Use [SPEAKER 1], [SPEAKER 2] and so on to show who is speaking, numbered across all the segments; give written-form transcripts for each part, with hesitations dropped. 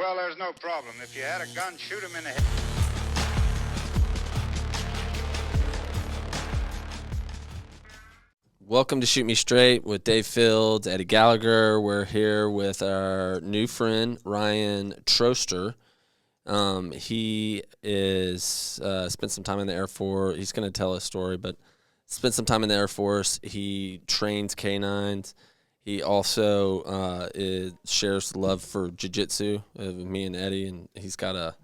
[SPEAKER 1] Well, there's no problem. If you had a gun, shoot him in the head.
[SPEAKER 2] Welcome to Shoot Me Straight with Dave Fields, Eddie Gallagher. We're here with our new friend, Ryan Troester. He is spent some time in the Air Force. He's going to tell a story, but spent some time in the Air Force. He trains canines. He also shares love for Jujitsu with me and Eddie, and he's got a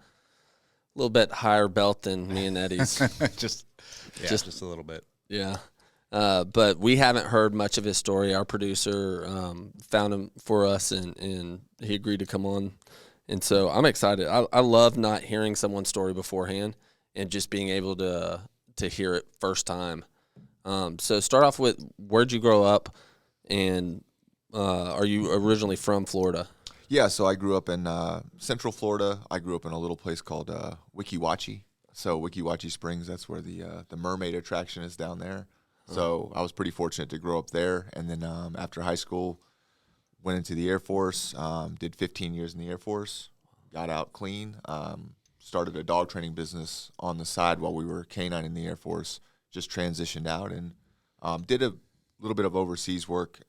[SPEAKER 2] little bit higher belt than me and Eddie's.
[SPEAKER 3] just a little bit.
[SPEAKER 2] Yeah. But we haven't heard much of his story. Our producer found him for us, and he agreed to come on. And so I'm excited. I love not hearing someone's story beforehand and just being able to hear it first time. So start off with, where'd you grow up, and are you originally from Florida?
[SPEAKER 4] Yeah, so I grew up in Central Florida. I grew up in a little place called Weeki Wachee. So Weeki Wachee Springs, that's where the mermaid attraction is down there. So I was pretty fortunate to grow up there. And then after high school, went into the Air Force, did 15 years in the Air Force, got out clean, started a dog training business on the side while we were canine in the Air Force, just transitioned out and did a little bit of overseas work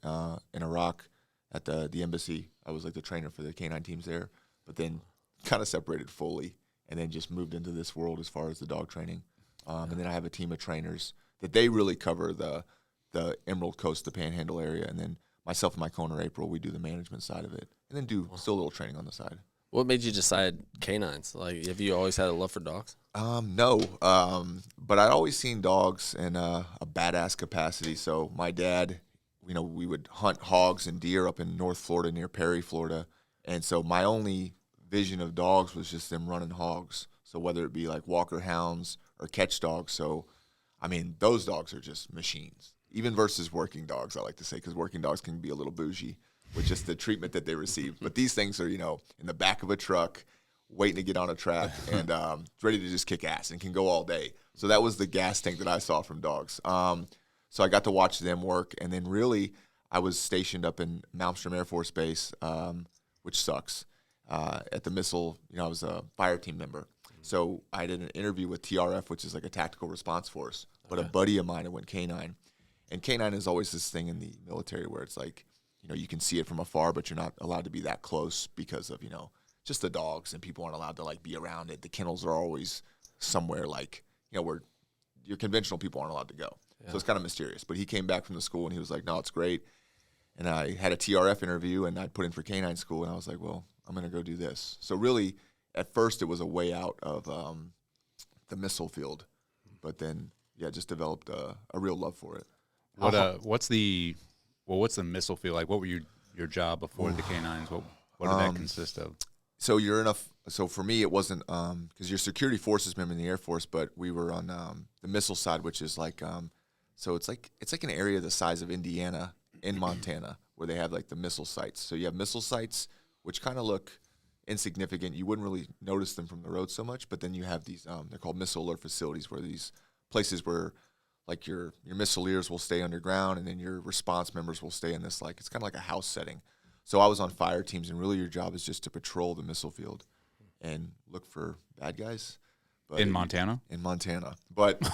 [SPEAKER 4] in Iraq at the embassy. I was like the trainer for the canine teams there, but then kind of separated fully and then just moved into this world as far as the dog training. And then I have a team of trainers that they really cover the Emerald Coast, the Panhandle area, and then myself and my co-owner April, we do the management side of it, and then do still a little training on the side.
[SPEAKER 2] What made you decide canines? Like, have you always had a love for dogs?
[SPEAKER 4] No, but I'd always seen dogs in a badass capacity. So my dad, we would hunt hogs and deer up in North Florida near Perry, Florida, and so my only vision of dogs was just them running hogs. So whether it be like walker hounds or catch dogs, so I mean, those dogs are just machines, even versus working dogs, I like to say, because working dogs can be a little bougie with just the treatment that they receive. But these things are, in the back of a truck, waiting to get on a track, and ready to just kick ass and can go all day. So that was the gas tank that I saw from dogs. So I got to watch them work, and then really I was stationed up in Malmstrom Air Force Base, which sucks, at the missile. I was a fire team member. So I did an interview with TRF, which is like a tactical response force. But a buddy of mine went canine. And canine is always this thing in the military where it's like, you can see it from afar, but you're not allowed to be that close because of, just the dogs, and people aren't allowed to, like, be around it. The kennels are always somewhere, like, where your conventional people aren't allowed to go. Yeah. So it's kind of mysterious. But he came back from the school, and he was like, no, it's great. And I had a TRF interview, and I put in for canine school, and I was like, well, I'm going to go do this. So really, at first, it was a way out of the missile field. But then, yeah, just developed a real love for it.
[SPEAKER 3] What's the missile field like? What were your job before the canines? What did that consist of?
[SPEAKER 4] So so for me, it wasn't because you're security forces member in the Air Force, but we were on the missile side, which is like so it's like an area the size of Indiana in Montana where they have like the missile sites. So you have missile sites which kind of look insignificant. You wouldn't really notice them from the road so much, but then you have these they're called missile alert facilities, where these places where like your missileers will stay underground, and then your response members will stay in this, like, it's kind of like a house setting. So I was on fire teams, and really your job is just to patrol the missile field and look for bad guys. But
[SPEAKER 3] in Montana?
[SPEAKER 4] In Montana. But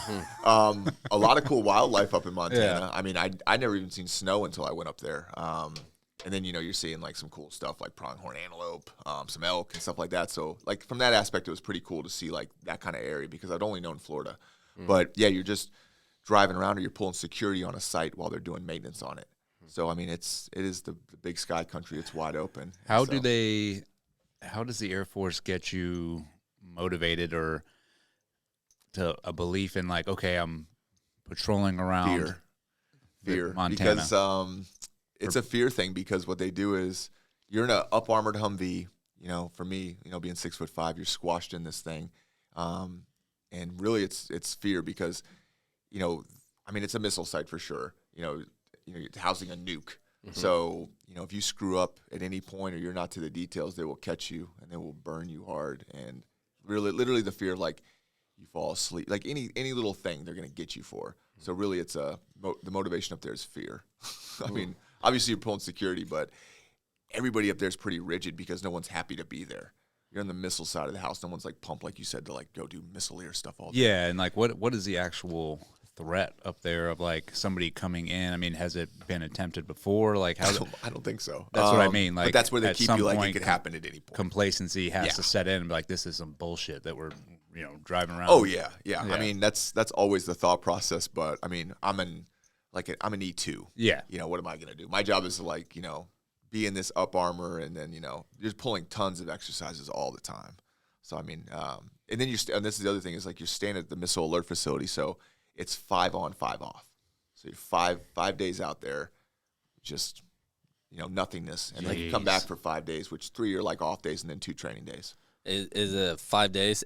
[SPEAKER 4] a lot of cool wildlife up in Montana.
[SPEAKER 3] Yeah.
[SPEAKER 4] I mean, I never even seen snow until I went up there. And then, you're seeing, like, some cool stuff like pronghorn antelope, some elk and stuff like that. So, like, from that aspect, it was pretty cool to see, like, that kind of area, because I'd only known Florida. But, yeah, you're just driving around, or you're pulling security on a site while they're doing maintenance on it. So, I mean, it is the big sky country. It's wide open.
[SPEAKER 3] How does the Air Force get you motivated, or to a belief in, like, okay, I'm patrolling around
[SPEAKER 4] Fear.
[SPEAKER 3] Montana?
[SPEAKER 4] Because it's a fear thing, because what they do is you're in a up-armored Humvee. For me, being 6'5", you're squashed in this thing. And really it's fear because, I mean, it's a missile site for sure. It's housing a nuke. Mm-hmm. So, if you screw up at any point, or you're not to the details, they will catch you and they will burn you hard. And really, literally the fear of, like, you fall asleep, like any little thing they're going to get you for. Mm-hmm. So really it's the motivation up there is fear. I mean, obviously you're pulling security, but everybody up there is pretty rigid because no one's happy to be there. you're on the missile side of the house. No one's like pumped, like you said, to like go do missileer stuff all day.
[SPEAKER 3] Yeah, and like what is the actual threat up there of like somebody coming in? I mean, has it been attempted before? Like how?
[SPEAKER 4] I don't think so.
[SPEAKER 3] That's what I mean. Like,
[SPEAKER 4] but that's where they
[SPEAKER 3] at
[SPEAKER 4] keep
[SPEAKER 3] some
[SPEAKER 4] you. Like
[SPEAKER 3] point,
[SPEAKER 4] it could happen at any point.
[SPEAKER 3] Complacency has
[SPEAKER 4] Yeah.
[SPEAKER 3] to set in and be like, this is some bullshit that we're driving around.
[SPEAKER 4] Oh yeah. I mean, that's always the thought process. But I mean, I'm an E2.
[SPEAKER 3] Yeah.
[SPEAKER 4] What am I gonna do? My job is to like be in this up armor, and then you're just pulling tons of exercises all the time. So I mean, and then and this is the other thing is like you're staying at the missile alert facility, so it's 5 on, 5 off. So you're 5 days out there, just nothingness, and then you come back for 5 days, which 3 are like off days, and then 2 training days.
[SPEAKER 2] Is it 5 days,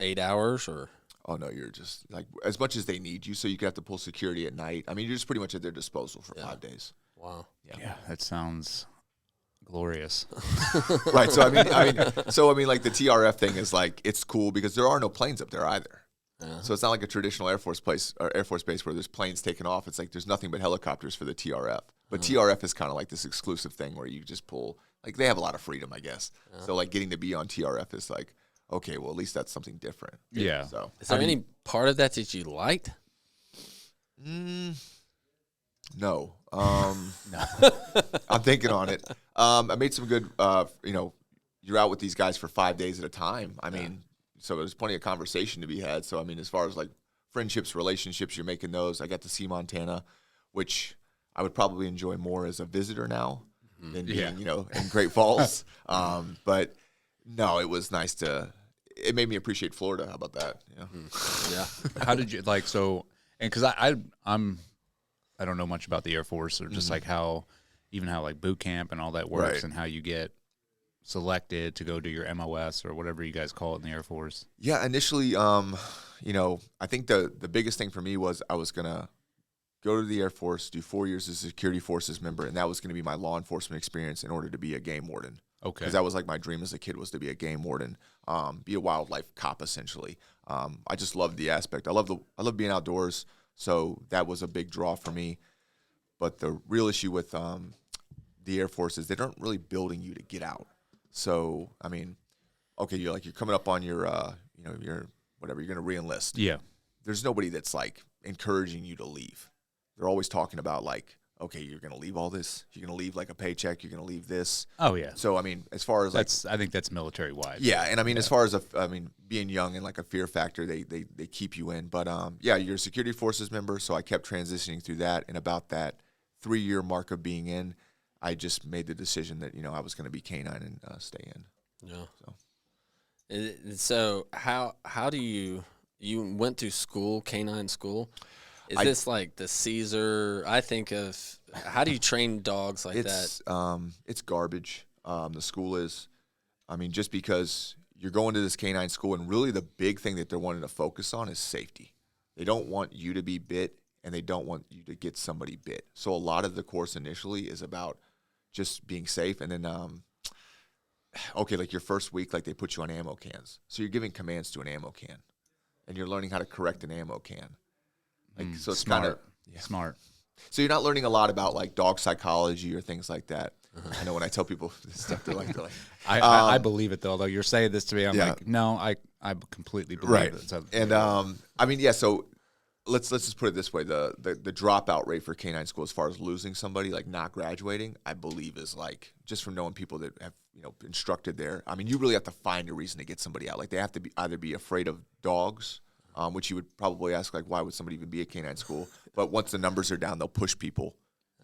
[SPEAKER 2] 8 hours, or?
[SPEAKER 4] Oh no, you're just like as much as they need you, so you have to pull security at night. I mean, you're just pretty much at their disposal for 5 days.
[SPEAKER 2] Wow.
[SPEAKER 3] Yeah, that sounds glorious.
[SPEAKER 4] Right. So I mean, like the TRF thing is like it's cool because there are no planes up there either.
[SPEAKER 2] Yeah.
[SPEAKER 4] So it's not like a traditional Air Force base where there's planes taking off. It's like there's nothing but helicopters for the TRF. But TRF is kind of like this exclusive thing where you just pull. Like they have a lot of freedom, I guess. So like getting to be on TRF is like, okay, well at least that's something different.
[SPEAKER 3] Yeah.
[SPEAKER 4] So
[SPEAKER 2] Is there any part of that you liked?
[SPEAKER 4] No. I'm thinking on it. I made some good, you're out with these guys for 5 days at a time. I mean, so there's plenty of conversation to be had. So, I mean, as far as like friendships, relationships, you're making those. I got to see Montana, which I would probably enjoy more as a visitor now than being, in Great Falls. But no, it was nice it made me appreciate Florida. How about that?
[SPEAKER 2] Yeah.
[SPEAKER 3] How did you and because I don't know much about the Air Force or just like how like boot camp and all that works
[SPEAKER 4] Right.
[SPEAKER 3] and how you get selected to go do your MOS or whatever you guys call it in the Air Force.
[SPEAKER 4] Yeah, initially, I think the biggest thing for me was I was going to go to the Air Force, do 4 years as a security forces member, and that was going to be my law enforcement experience in order to be a game warden.
[SPEAKER 3] Okay.
[SPEAKER 4] Because that was like my dream as a kid was to be a game warden, be a wildlife cop essentially. I just loved the aspect. I love being outdoors, so that was a big draw for me. But the real issue with the Air Force is they aren't really building you to get out. So I mean, okay, you're coming up on your your whatever, you're going to re-enlist.
[SPEAKER 3] Yeah.
[SPEAKER 4] There's nobody that's like encouraging you to leave. They're always talking about like, okay, you're going to leave all this. You're going to leave like a paycheck. You're going to leave this.
[SPEAKER 3] Oh yeah.
[SPEAKER 4] So I mean, as far as
[SPEAKER 3] I think that's military wide.
[SPEAKER 4] yeah, and I mean, as far as being young and like a fear factor, they keep you in. But yeah, you're a security forces member, so I kept transitioning through that. And about that 3-year mark of being in, I just made the decision that I was going to be canine and stay in.
[SPEAKER 2] Yeah. So how do you went to school, canine school? Is this like the Caesar? I think of how do you train dogs like that?
[SPEAKER 4] It's garbage. The school is, I mean, just because you're going to this canine school, and really the big thing that they're wanting to focus on is safety. They don't want you to be bit, and they don't want you to get somebody bit. So a lot of the course initially is about just being safe, and then like your first week, like they put you on ammo cans, so you're giving commands to an ammo can, and you're learning how to correct an ammo can. Like so, it's kind of
[SPEAKER 3] smart.
[SPEAKER 4] So you're not learning a lot about like dog psychology or things like that. I know when I tell people this stuff, they're like
[SPEAKER 3] I believe it though. Although you're saying this to me, I'm
[SPEAKER 4] Yeah.
[SPEAKER 3] like, no, I completely believe it. So,
[SPEAKER 4] And I mean, yeah. So let's just put it this way: the dropout rate for canine school, as far as losing somebody, like not graduating, I believe is like just from knowing people that have instructed there. I mean, you really have to find a reason to get somebody out. Like they have to either be afraid of dogs. Which you would probably ask, like, why would somebody even be at canine school? But once the numbers are down, they'll push people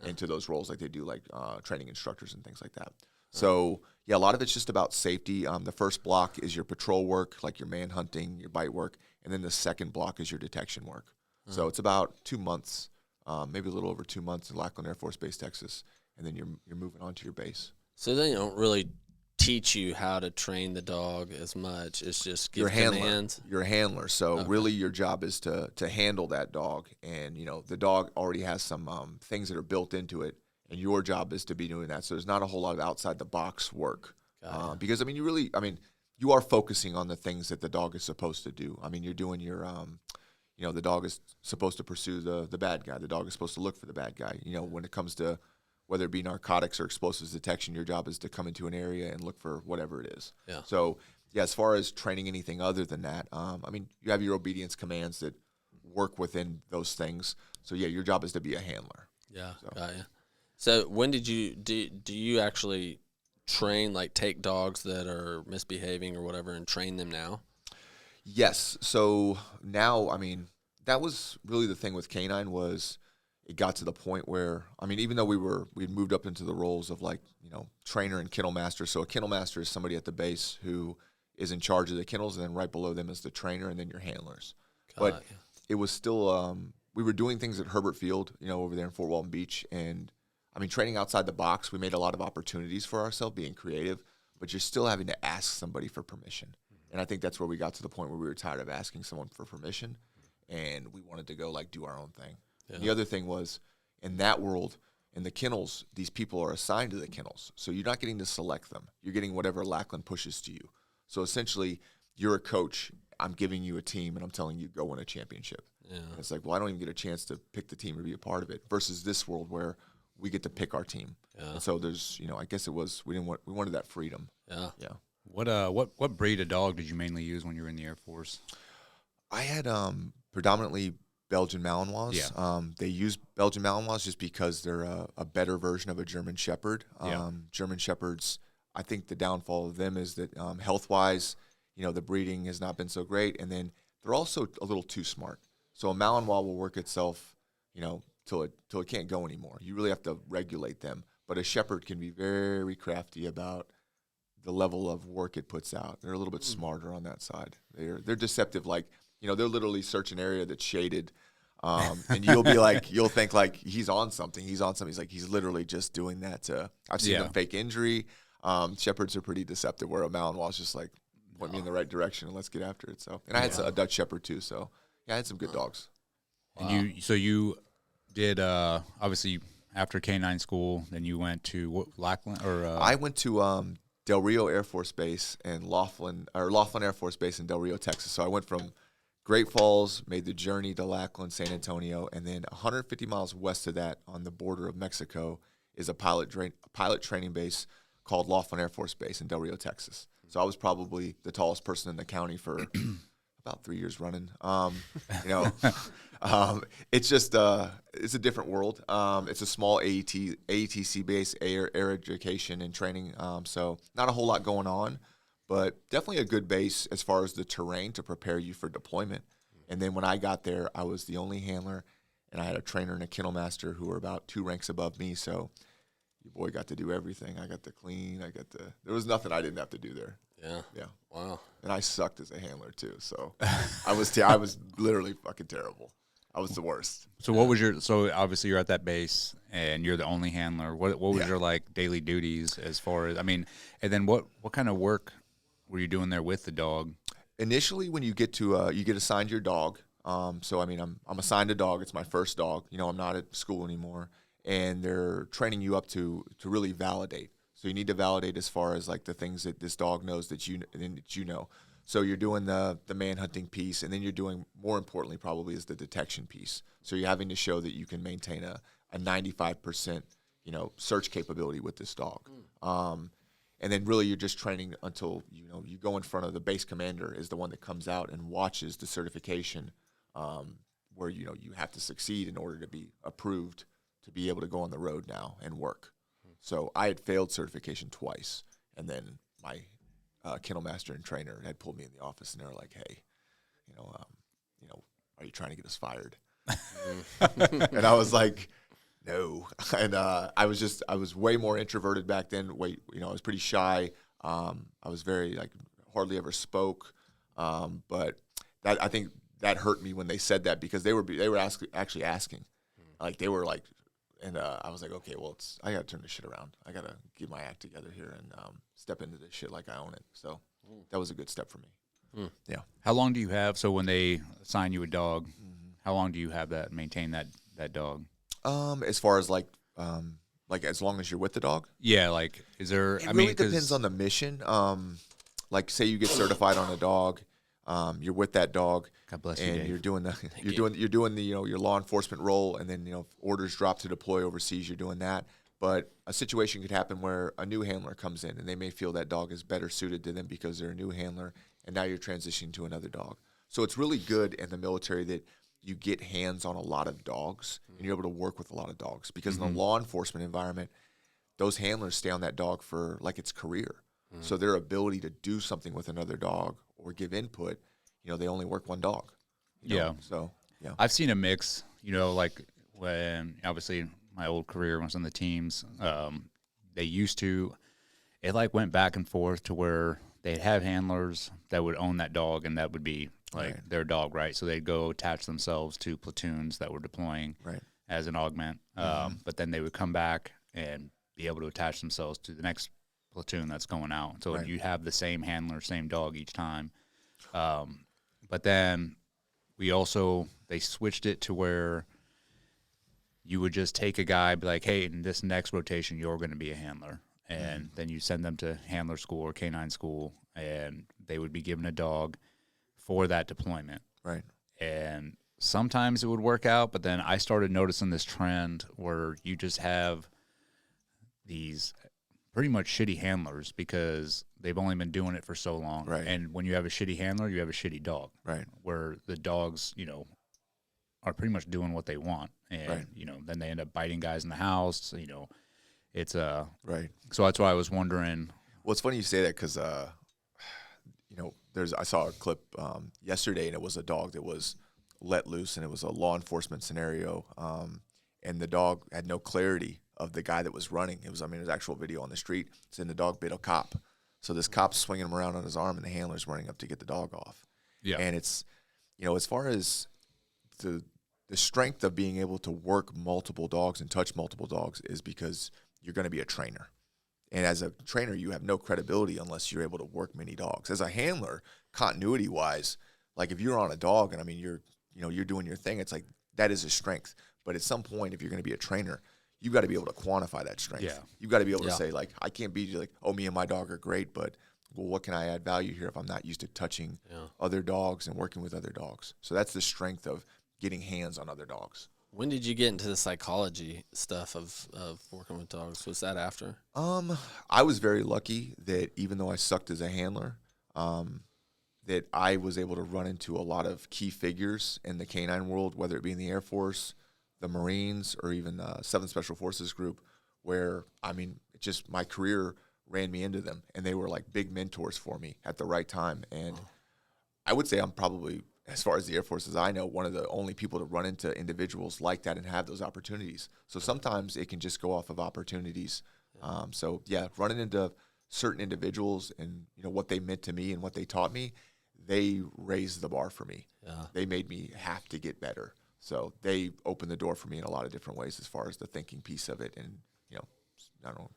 [SPEAKER 4] into those roles like they do, like training instructors and things like that. So, yeah, a lot of it's just about safety. The first block is your patrol work, like your man hunting, your bite work, and then the second block is your detection work. So it's about 2 months, maybe a little over 2 months in Lackland Air Force Base, Texas, and then you're moving on to your base.
[SPEAKER 2] So they don't really teach you how to train the dog as much. It's just give commands.
[SPEAKER 4] You're a handler. So really your job is to handle that dog. And, the dog already has some things that are built into it. And your job is to be doing that. So there's not a whole lot of outside the box work. Because, I mean, you are focusing on the things that the dog is supposed to do. I mean, you're doing your, the dog is supposed to pursue the bad guy. The dog is supposed to look for the bad guy. When it comes to whether it be narcotics or explosives detection, your job is to come into an area and look for whatever it is.
[SPEAKER 2] Yeah.
[SPEAKER 4] So yeah, as far as training anything other than that, I mean, you have your obedience commands that work within those things. So yeah, your job is to be a handler.
[SPEAKER 2] Yeah,
[SPEAKER 4] So.
[SPEAKER 2] got you. So when did you do you actually train, like take dogs that are misbehaving or whatever and train them now?
[SPEAKER 4] Yes. So now, I mean, that was really the thing with canine was it got to the point where, I mean, even though we'd moved up into the roles of like, trainer and kennel master. So a kennel master is somebody at the base who is in charge of the kennels, and then right below them is the trainer and then your handlers. But it was still, we were doing things at Herbert Field, over there in Fort Walton Beach. And I mean, training outside the box, we made a lot of opportunities for ourselves being creative, but you're still having to ask somebody for permission. And I think that's where we got to the point where we were tired of asking someone for permission, and we wanted to go like do our own thing. Yeah. And the other thing was, in that world, in the kennels, these people are assigned to the kennels. So you're not getting to select them. You're getting whatever Lackland pushes to you. So essentially, you're a coach. I'm giving you a team, and I'm telling you, go win a championship. Yeah. And it's like, well, I don't even get a chance to pick the team or be a part of it, versus this world where we get to pick our team. Yeah. And so there's, I guess it was, we wanted that freedom. Yeah. Yeah.
[SPEAKER 3] What breed of dog did you mainly use when you were in the Air Force?
[SPEAKER 4] I had predominantly Belgian Malinois.
[SPEAKER 3] Yeah.
[SPEAKER 4] They use Belgian Malinois just because they're a better version of a German Shepherd. German Shepherds, I think the downfall of them is that health-wise, the breeding has not been so great, and then they're also a little too smart. So a Malinois will work itself, till it can't go anymore. You really have to regulate them. But a Shepherd can be very crafty about the level of work it puts out. They're a little bit smarter on that side. They're deceptive. Like, they're literally search an area that's shaded, and you'll think like he's on something. He's like, he's literally just doing that I've seen them fake injury. Shepherds are pretty deceptive, where a Malinois is just like, point me in the right direction and let's get after it. So, and I had a Dutch Shepherd too. So yeah, I had some good dogs.
[SPEAKER 3] Wow. And you did, obviously after canine school, then you went to Lackland or?
[SPEAKER 4] I went to, Del Rio Air Force Base and Laughlin Air Force Base in Del Rio, Texas. So I went from Great Falls, made the journey to Lackland, San Antonio, and then 150 miles west of that on the border of Mexico is a pilot training base called Laughlin Air Force Base in Del Rio, Texas. So I was probably the tallest person in the county for about 3 years running. It's just it's a different world. It's a small AETC base, air education and training. So not a whole lot going on, but definitely a good base as far as the terrain to prepare you for deployment. And then when I got there, I was the only handler, and I had a trainer and a kennel master who were about 2 ranks above me. So your boy got to do everything. I got to clean. There was nothing I didn't have to do there. Yeah. Yeah.
[SPEAKER 2] Wow.
[SPEAKER 4] And I sucked as a handler too. So I was literally fucking terrible. I was the worst.
[SPEAKER 3] So what was so obviously you're at that base and you're the only handler. What was your like daily duties as far as, and then what kind of work were you doing there with the dog?
[SPEAKER 4] Initially, when you get to, you get assigned your dog. So, I'm assigned a dog. It's my first dog. I'm not at school anymore. And they're training you up to really validate. So you need to validate as far as like the things that this dog knows that you know. So you're doing the man-hunting piece, and then you're doing, more importantly probably, is the detection piece. So you're having to show that you can maintain a 95%, search capability with this dog. And then really you're just training until, you go in front of the base commander is the one that comes out and watches the certification, where, you have to succeed in order to be approved to be able to go on the road now and work. So I had failed certification twice, and then my kennel master and trainer had pulled me in the office, and they were like, "Hey, are you trying to get us fired?" And I was like, "No." And I was way more introverted back then. I was pretty shy. I was very hardly ever spoke. But I think that hurt me when they said that, because they were actually asking, they were like. And I was like, okay, well, I got to turn this shit around. I got to get my act together here and step into this shit like I own it. So that was a good step for me. Yeah.
[SPEAKER 3] How long do you have? So when they assign you a dog, how long do you have maintain that dog?
[SPEAKER 4] As far as as long as you're with the dog?
[SPEAKER 3] Yeah. Is there?
[SPEAKER 4] It really depends on the mission. Say you get certified on a dog. You're with that dog.
[SPEAKER 3] God bless you,
[SPEAKER 4] and
[SPEAKER 3] Dave.
[SPEAKER 4] you're doing the your law enforcement role, and then orders drop to deploy overseas. You're doing that, But a situation could happen where a new handler comes in and they may feel that dog is better suited to them because they're a new handler, and now you're transitioning to another dog. So it's really good in the military that you get hands on a lot of dogs and you're able to work with a lot of dogs, because in the law enforcement environment, those handlers stay on that dog for like its career. So their ability to do something with another dog or give input, they only work one dog.
[SPEAKER 3] Yeah.
[SPEAKER 4] So, yeah.
[SPEAKER 3] I've seen a mix, like when obviously my old career was on the teams, they used to, it like went back and forth to where they'd have handlers that would own that dog, and that would be like their dog, right? So they'd go attach themselves to platoons that were deploying as an augment. But then they would come back and be able to attach themselves to the next platoon that's going out. So you have the same handler, same dog each time. But then they switched it to where you would just take a guy, be like, hey, in this next rotation, you're going to be a handler. And then you send them to handler school or canine school, and they would be given a dog for that deployment.
[SPEAKER 4] Right.
[SPEAKER 3] And sometimes it would work out, but then I started noticing this trend where you just have these pretty much shitty handlers because they've only been doing it for so long.
[SPEAKER 4] Right.
[SPEAKER 3] And when you have a shitty handler, you have a shitty dog.
[SPEAKER 4] Right.
[SPEAKER 3] Where the dogs, are pretty much doing what they want. And, then they end up biting guys in the house. It's
[SPEAKER 4] right.
[SPEAKER 3] So that's why I was wondering.
[SPEAKER 4] Well, it's funny you say that because, I saw a clip yesterday, and it was a dog that was let loose, and it was a law enforcement scenario. And the dog had no clarity of the guy that was running. It was actual video on the street. It's in the dog bit a cop. So this cop's swinging him around on his arm, and the handler's running up to get the dog off.
[SPEAKER 3] Yeah.
[SPEAKER 4] And it's, as far as the strength of being able to work multiple dogs and touch multiple dogs is because you're going to be a trainer. And as a trainer, you have no credibility unless you're able to work many dogs. As a handler, continuity-wise, like if you're on a dog and you're doing your thing, it's like that is a strength. But at some point, if you're going to be a trainer, you've got to be able to quantify that strength.
[SPEAKER 3] Yeah.
[SPEAKER 4] You've got to be able to say, like, I can't be like, oh, me and my dog are great, but well, what can I add value here if I'm not used to touching other dogs and working with other dogs? So that's the strength of getting hands on other dogs.
[SPEAKER 2] When did you get into the psychology stuff of working with dogs? Was that after?
[SPEAKER 4] I was very lucky that even though I sucked as a handler, that I was able to run into a lot of key figures in the canine world, whether it be in the Air Force, the Marines, or even 7th Special Forces Group, where, just my career ran me into them, and they were like big mentors for me at the right time. And I would say I'm probably, as far as the Air Force as I know, one of the only people to run into individuals like that and have those opportunities. So sometimes it can just go off of opportunities. Running into certain individuals and what they meant to me and what they taught me, they raised the bar for me. Yeah. They made me have to get better. So they opened the door for me in a lot of different ways as far as the thinking piece of it, and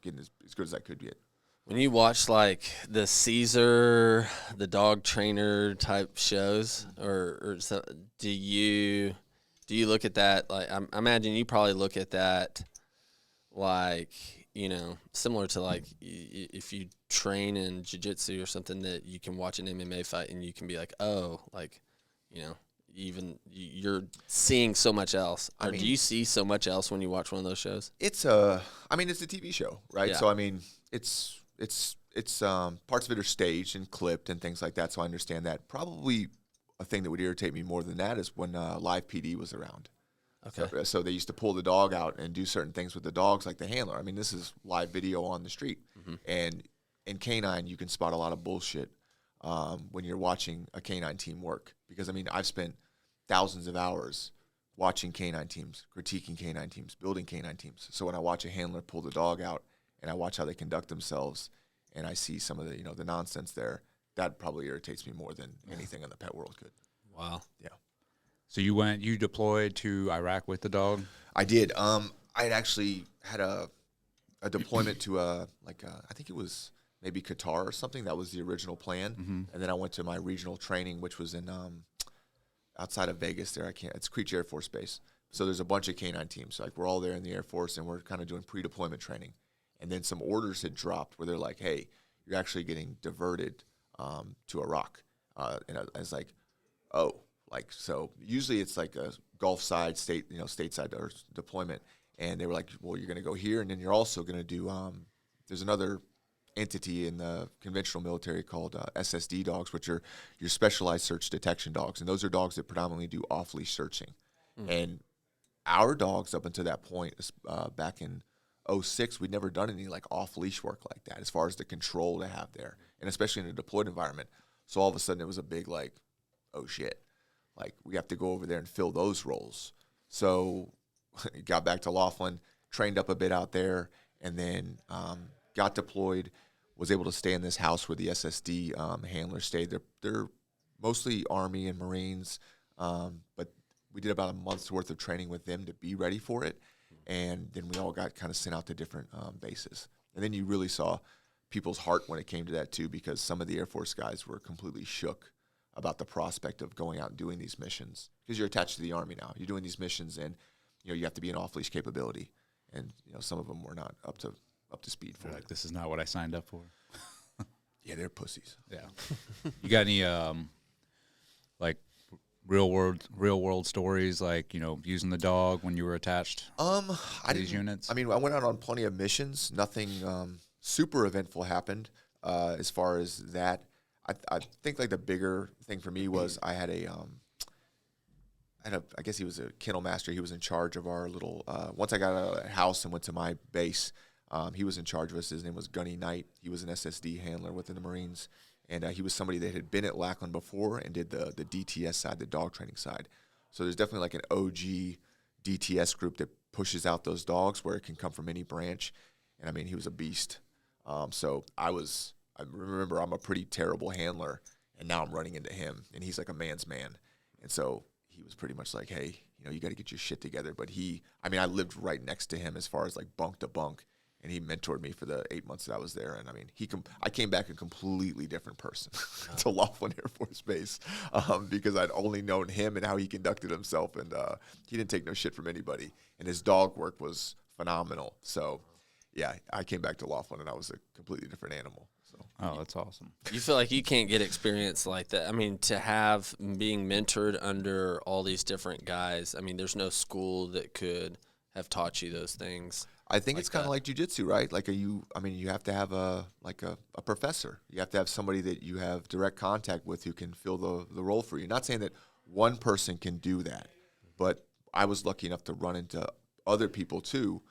[SPEAKER 4] getting as good as I could get.
[SPEAKER 2] When you watch like the Caesar, the dog trainer type shows, or so, do you look at that like I imagine you probably look at that like similar to like if you train in Jiu-Jitsu or something, that you can watch an MMA fight and you can be like, oh, like even you're seeing so much else. Or do you see so much else when you watch one of those shows?
[SPEAKER 4] It's a TV show, right?
[SPEAKER 2] Yeah.
[SPEAKER 4] So it's parts of it are staged and clipped and things like that. So I understand that. Probably a thing that would irritate me more than that is when live PD was around.
[SPEAKER 2] Okay.
[SPEAKER 4] So they used to pull the dog out and do certain things with the dogs, like the handler. This is live video on the street, and in canine you can spot a lot of bullshit when you're watching a canine team work, because I've spent thousands of hours watching canine teams, critiquing canine teams, building canine teams. So when I watch a handler pull the dog out and I watch how they conduct themselves and I see some of the the nonsense there, that probably irritates me more than anything in the pet world could.
[SPEAKER 2] Wow.
[SPEAKER 4] Yeah.
[SPEAKER 3] So you deployed to Iraq with the dog?
[SPEAKER 4] I did. I had actually had a deployment to I think it was maybe Qatar or something. That was the original plan. And then I went to my regional training, which was in outside of Vegas there. It's Creech Air Force Base. So there's a bunch of canine teams. Like we're all there in the Air Force, and we're kind of doing pre-deployment training. And then some orders had dropped where they're like, hey, you're actually getting diverted to Iraq. And I was like, oh. So usually it's like a Gulf side stateside deployment. And they were like, well, you're going to go here, and then you're also going to do there's another entity in the conventional military called SSD dogs, which are your specialized search detection dogs. And those are dogs that predominantly do off-leash searching. And our dogs up until that point, back in 2006, we'd never done any like off-leash work like that as far as the control to have there, and especially in a deployed environment. So all of a sudden it was a big like, oh shit, like we have to go over there and fill those roles. So got back to Laughlin, trained up a bit out there, and then got deployed, was able to stay in this house where the SSD handlers stayed. They're mostly Army and Marines, but we did about a month's worth of training with them to be ready for it, and then we all got kind of sent out to different bases. And then you really saw people's heart when it came to that too, because some of the Air Force guys were completely shook about the prospect of going out and doing these missions, because you're attached to the Army now. You're doing these missions, and you have to be an off-leash capability, and some of them were not up to speed for it.
[SPEAKER 3] Like, this is not what I signed up for.
[SPEAKER 4] Yeah, they're pussies.
[SPEAKER 3] Yeah. You got any like real world stories, like using the dog when you were attached to these units?
[SPEAKER 4] I mean, I went out on plenty of missions. Nothing super eventful happened as far as that. I think like the bigger thing for me was I guess he was a kennel master. He was in charge of our little. Once I got out of the house and went to my base, he was in charge of us. His name was Gunny Knight. He was an SSD handler within the Marines, and he was somebody that had been at Lackland before and did the DTS side, the dog training side. So there's definitely like an OG DTS group that pushes out those dogs where it can come from any branch. And I mean, he was a beast. So I remember I'm a pretty terrible handler, and now I'm running into him, and he's like a man's man. And so he was pretty much like, hey, you got to get your shit together. But I lived right next to him as far as like bunk to bunk, and he mentored me for the 8 months that I was there. And I mean, I came back a completely different person to Laughlin Air Force Base because I'd only known him and how he conducted himself, and he didn't take no shit from anybody. And his dog work was phenomenal. So, yeah, I came back to Laughlin, and I was a completely different animal. So.
[SPEAKER 3] Oh, that's awesome.
[SPEAKER 2] You feel like you can't get experience like that. I mean, to have being mentored under all these different guys, I mean, there's no school that could have taught you those things.
[SPEAKER 4] I think it's kind of like Jiu-Jitsu, right? Like you have to have a professor. You have to have somebody that you have direct contact with who can fill the role for you. Not saying that one person can do that, but I was lucky enough to run into other people too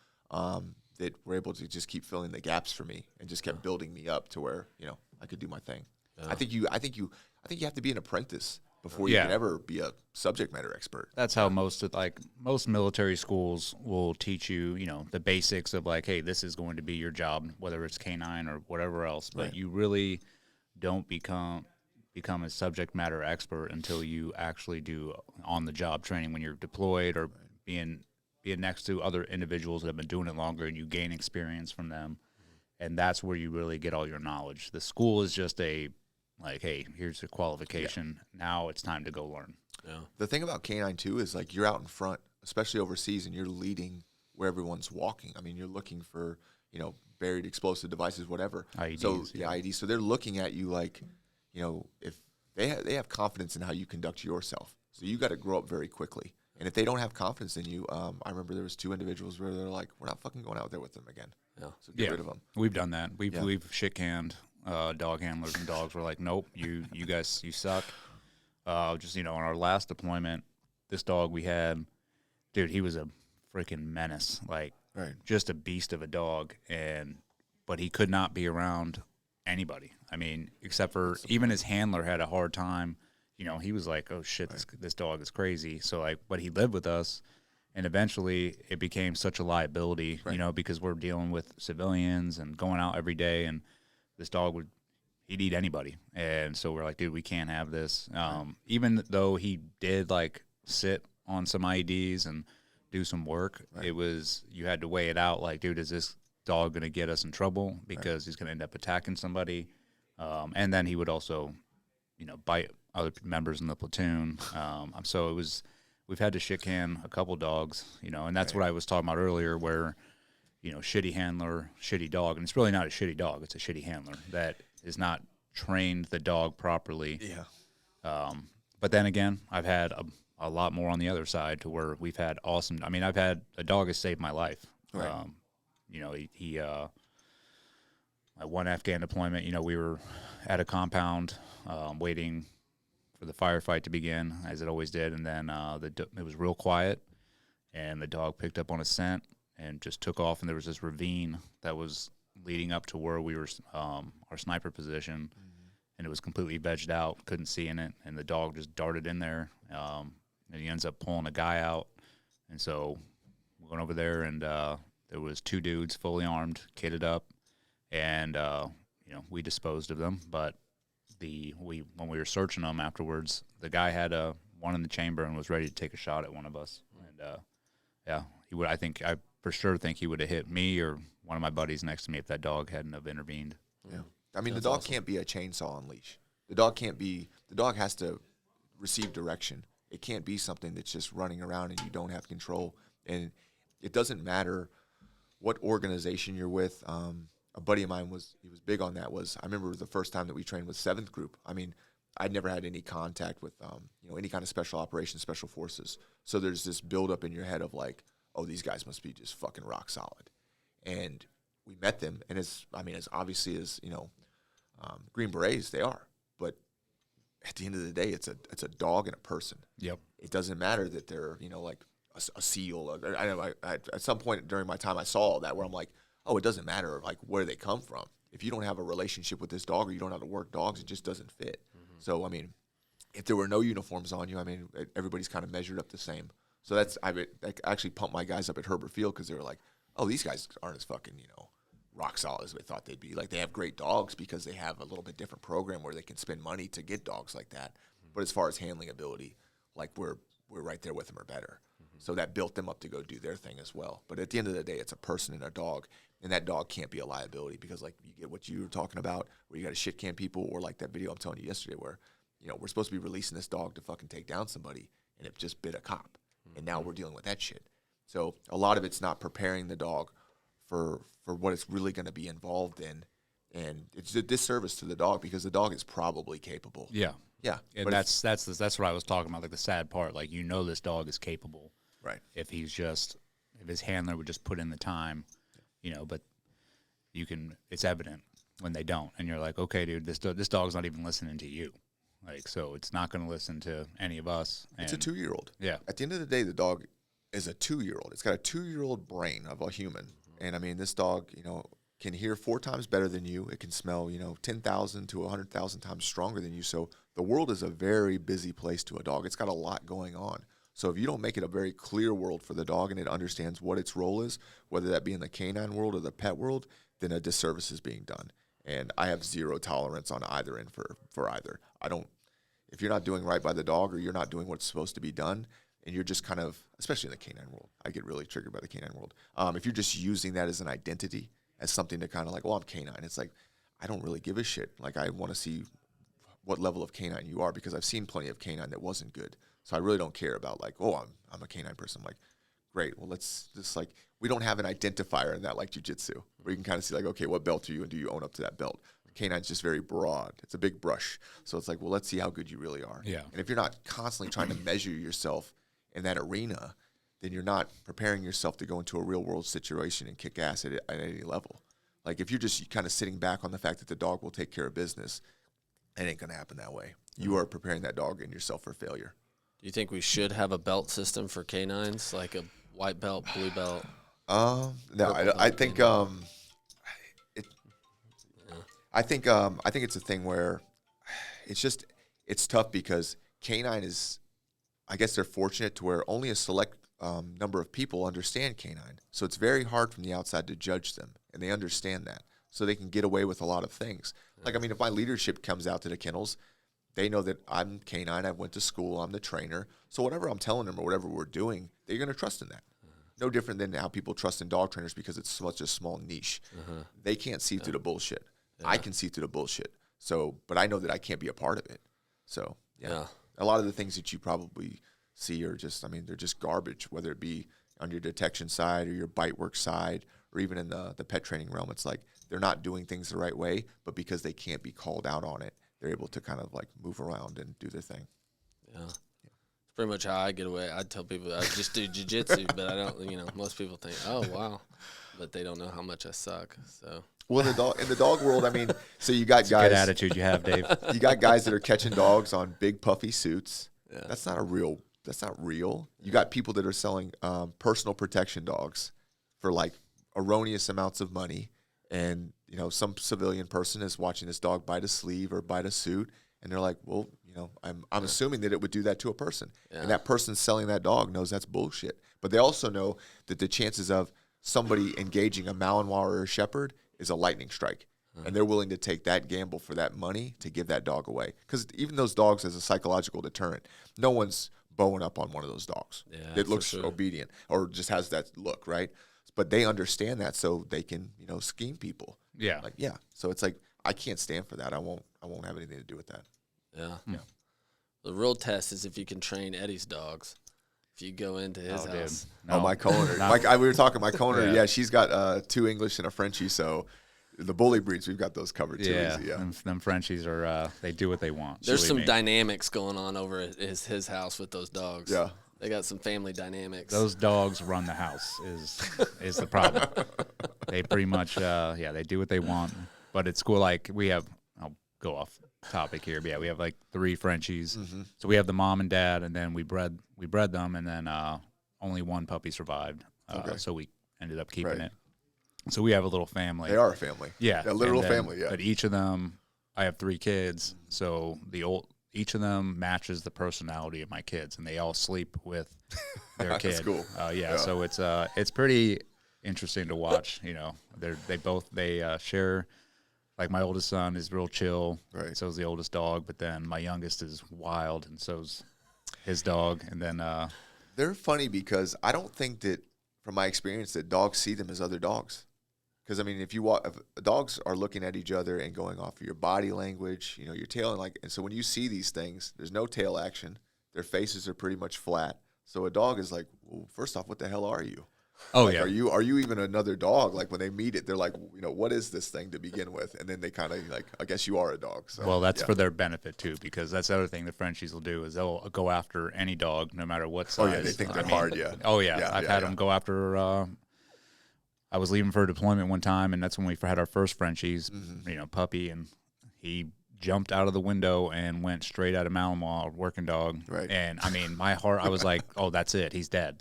[SPEAKER 4] that were able to just keep filling the gaps for me and just kept building me up to where I could do my thing. Yeah. I think you have to be an apprentice before you can ever be a subject matter expert.
[SPEAKER 3] That's how most military schools will teach you, the basics of like, hey, this is going to be your job, whether it's canine or whatever else. But you really don't become a subject matter expert until you actually do on the job training when you're deployed or being next to other individuals that have been doing it longer, and you gain experience from them. And that's where you really get all your knowledge. The school is just like, hey, here's your qualification. Yeah. Now it's time to go learn.
[SPEAKER 2] Yeah.
[SPEAKER 4] The thing about canine too is like you're out in front, especially overseas, and you're leading where everyone's walking. I mean, you're looking for buried explosive devices, whatever.
[SPEAKER 3] IEDs.
[SPEAKER 4] So IEDs. So they're looking at you like, if they have confidence in how you conduct yourself. So you got to grow up very quickly. And if they don't have confidence in you, I remember there was 2 individuals where they're like, we're not fucking going out there with them again.
[SPEAKER 2] Yeah.
[SPEAKER 4] So get rid of them.
[SPEAKER 3] We've done that. We've shit-canned dog handlers, and dogs were like, nope, you guys, you suck. Just, on our last deployment, this dog we had, dude, he was a freaking menace. Like, just a beast of a dog. But he could not be around anybody. I mean, except for even his handler had a hard time. He was like, oh, shit, this dog is crazy. So, but he lived with us, and eventually it became such a liability, because we're dealing with civilians and going out every day, and this dog he'd eat anybody. And so we're like, dude, we can't have this. Even though he did, sit on some IEDs and do some work, it was, you had to weigh it out, like, dude, is this dog going to get us in trouble because he's going to end up attacking somebody? And then he would also, bite other members in the platoon. So we've had to shit can a couple dogs, and that's what I was talking about earlier, where, shitty handler, shitty dog. And it's really not a shitty dog. It's a shitty handler that is not trained the dog properly.
[SPEAKER 4] Yeah.
[SPEAKER 3] But then again, I've had a lot more on the other side to where we've had awesome. I mean, I've had a dog has saved my life.
[SPEAKER 4] Right.
[SPEAKER 3] You know, he my one Afghan deployment, you know, we were at a compound waiting for the firefight to begin, as it always did, and then it was real quiet, and the dog picked up on a scent and just took off, and there was this ravine that was leading up to where we were, our sniper position, and it was completely vegged out, couldn't see in it, and the dog just darted in there, and he ends up pulling a guy out, and so we went over there, and there was 2 dudes fully armed, kitted up, and you know, we disposed of them, but when we were searching them afterwards, the guy had one in the chamber and was ready to take a shot at one of us, and yeah, he would. I for sure think he would have hit me or one of my buddies next to me if that dog hadn't have intervened.
[SPEAKER 4] Yeah. I mean,
[SPEAKER 2] That's
[SPEAKER 4] the dog
[SPEAKER 2] awesome.
[SPEAKER 4] can't be a chainsaw on leash. The dog has to receive direction. It can't be something that's just running around and you don't have control. And it doesn't matter what organization you're with. A buddy of mine was big on that. I remember the first time that we trained with 7th Group. I mean, I'd never had any contact with any kind of special operations, special forces. So there's this buildup in your head of like, oh, these guys must be just fucking rock solid. And we met them, and as obviously as Green Berets, they are. But at the end of the day, it's a dog and a person.
[SPEAKER 3] Yep.
[SPEAKER 4] It doesn't matter that they're like a SEAL. At some point during my time, I saw all that where I'm like, oh, it doesn't matter like where they come from. If you don't have a relationship with this dog or you don't know how to work dogs, it just doesn't fit. Mm-hmm. So I mean, if there were no uniforms on you, I mean, everybody's kind of measured up the same. So I actually pumped my guys up at Herbert Field because they were like, oh, these guys aren't as fucking rock solid as we thought they'd be. Like, they have great dogs because they have a little bit different program where they can spend money to get dogs like that. Mm-hmm. But as far as handling ability, like we're right there with them or better. Mm-hmm. So that built them up to go do their thing as well. But at the end of the day, it's a person and a dog, and that dog can't be a liability because like you get what you were talking about where you got to shit can people, or like that video I'm telling you yesterday where we're supposed to be releasing this dog to fucking take down somebody and it just bit a cop. Mm-hmm. And now we're dealing with that shit. So a lot of it's not preparing the dog for what it's really going to be involved in, and it's a disservice to the dog because the dog is probably capable.
[SPEAKER 3] Yeah.
[SPEAKER 4] Yeah,
[SPEAKER 3] And
[SPEAKER 4] but
[SPEAKER 3] that's what I was talking about, like the sad part. Like, this dog is capable.
[SPEAKER 4] right.
[SPEAKER 3] If his handler would just put in the time, but it's evident when they don't. And you're like, okay, dude, this dog's not even listening to you. Like, so it's not going to listen to any of us.
[SPEAKER 4] It's a 2-year-old.
[SPEAKER 3] Yeah.
[SPEAKER 4] At the end of the day, the dog is a 2-year-old. It's got a 2-year-old brain of a human. And I mean, this dog, can hear 4 times better than you. It can smell, 10,000 to 100,000 times stronger than you. So the world is a very busy place to a dog. It's got a lot going on. So if you don't make it a very clear world for the dog and it understands what its role is, whether that be in the canine world or the pet world, then a disservice is being done. And I have zero tolerance on either end for either. If you're not doing right by the dog or you're not doing what's supposed to be done, and you're just kind of, especially in the canine world, I get really triggered by the canine world. If you're just using that as an identity, as something to kind of like, well, I'm canine. It's like, I don't really give a shit. Like, I want to see what level of canine you are because I've seen plenty of canine that wasn't good. So I really don't care about like, oh, I'm a canine person. I'm like, great. Well, let's just like, we don't have an identifier in that like Jiu-Jitsu where you can kind of see like, okay, what belt are you and do you own up to that belt? Canine's just very broad. It's a big brush. So it's like, well, let's see how good you really are.
[SPEAKER 3] Yeah.
[SPEAKER 4] And if you're not constantly trying to measure yourself in that arena, then you're not preparing yourself to go into a real world situation and kick ass at any level. Like, if you're just kind of sitting back on the fact that the dog will take care of business, it ain't going to happen that way. You are preparing that dog and yourself for failure.
[SPEAKER 2] Do you think we should have a belt system for canines, like a white belt, blue belt?
[SPEAKER 4] No, I think I think it's a thing where it's tough because canine is, I guess they're fortunate to where only a select number of people understand canine. So it's very hard from the outside to judge them, and they understand that. So they can get away with a lot of things. Like, I mean, if my leadership comes out to the kennels, they know that I'm canine, I went to school, I'm the trainer. So whatever I'm telling them or whatever we're doing, they're going to trust in that. No different than how people trust in dog trainers because it's such a small niche. They can't see through the bullshit. I can see through the bullshit. So, but I know that I can't be a part of it. So, yeah. A lot of the things that you probably see are just, I mean, they're just garbage, whether it be on your detection side or your bite work side or even in the pet training realm. It's like they're not doing things the right way, but because they can't be called out on it, they're able to kind of like move around and do their thing.
[SPEAKER 2] Yeah. Pretty much how I get away. I tell people I just do jiu-jitsu, but I don't, most people think, oh, wow. But they don't know how much I suck. So.
[SPEAKER 4] Well, in the dog world, I mean, so you got
[SPEAKER 3] It's
[SPEAKER 4] guys.
[SPEAKER 3] a good attitude you have, Dave.
[SPEAKER 4] You got guys that are catching dogs on big puffy suits.
[SPEAKER 2] Yeah.
[SPEAKER 4] That's not real. You got people that are selling personal protection dogs for like erroneous amounts of money. And, some civilian person is watching this dog bite a sleeve or bite a suit. And they're like, well, I'm assuming that it would do that to a person. Yeah. And that person selling that dog knows that's bullshit. But they also know that the chances of somebody engaging a Malinois or a Shepherd is a lightning strike. And they're willing to take that gamble for that money to give that dog away. Because even those dogs as a psychological deterrent, no one's bowing up on one of those dogs. Yeah, it looks obedient or just has that look, right? But they understand that, so they can, scheme people.
[SPEAKER 3] Yeah.
[SPEAKER 4] So it's like, I can't stand for that. I won't have anything to do with that.
[SPEAKER 2] Yeah. The real test is if you can train Eddie's dogs. If you go into his house.
[SPEAKER 4] No. Oh, my co-owner. We were talking, my co-owner, yeah, she's got 2 English and a Frenchie, so the bully breeds, we've got those covered too.
[SPEAKER 3] Yeah,
[SPEAKER 4] easy, yeah.
[SPEAKER 3] Them Frenchies are, they do what they want.
[SPEAKER 2] There's some dynamics going on over at his house with those dogs.
[SPEAKER 4] Yeah.
[SPEAKER 2] They got some family dynamics.
[SPEAKER 3] Those dogs run the house is the problem. They pretty much, they do what they want. But at school, like I'll go off topic here, but yeah, we have like 3 Frenchies. Mm-hmm. So we have the mom and dad, and then we bred them, and then only 1 puppy survived. So we ended up keeping it. So we have a little family.
[SPEAKER 4] They are a family.
[SPEAKER 3] Yeah.
[SPEAKER 4] A literal family, yeah.
[SPEAKER 3] But each of them, I have 3 kids, so each of them matches the personality of my kids, and they all sleep with their kid.
[SPEAKER 4] That's cool.
[SPEAKER 3] So it's pretty interesting to watch. They share. Like my oldest son is real chill, right? So is the oldest dog, but then my youngest is wild, and so's his dog. And then
[SPEAKER 4] they're funny because I don't think that, from my experience, that dogs see them as other dogs. Because I mean, if dogs are looking at each other and going off of your body language, your tail, and so when you see these things, there's no tail action. Their faces are pretty much flat. So a dog is like, well, first off, what the hell are you?
[SPEAKER 3] Oh,
[SPEAKER 4] like,
[SPEAKER 3] yeah.
[SPEAKER 4] Are you even another dog? Like when they meet it, they're like, what is this thing to begin with? And then they kind of like, I guess you are a dog. So,
[SPEAKER 3] well, that's for their benefit too, because that's the other thing the Frenchies will do is they'll go after any dog, no matter what size.
[SPEAKER 4] Oh yeah, they think they're hard. Yeah.
[SPEAKER 3] Oh yeah, I've had them go after. I was leaving for a deployment one time, and that's when we had our first Frenchies, puppy, and he jumped out of the window and went straight out of Malinois, working dog.
[SPEAKER 4] Right.
[SPEAKER 3] And I mean, my heart, I was like, oh, that's it, he's dead.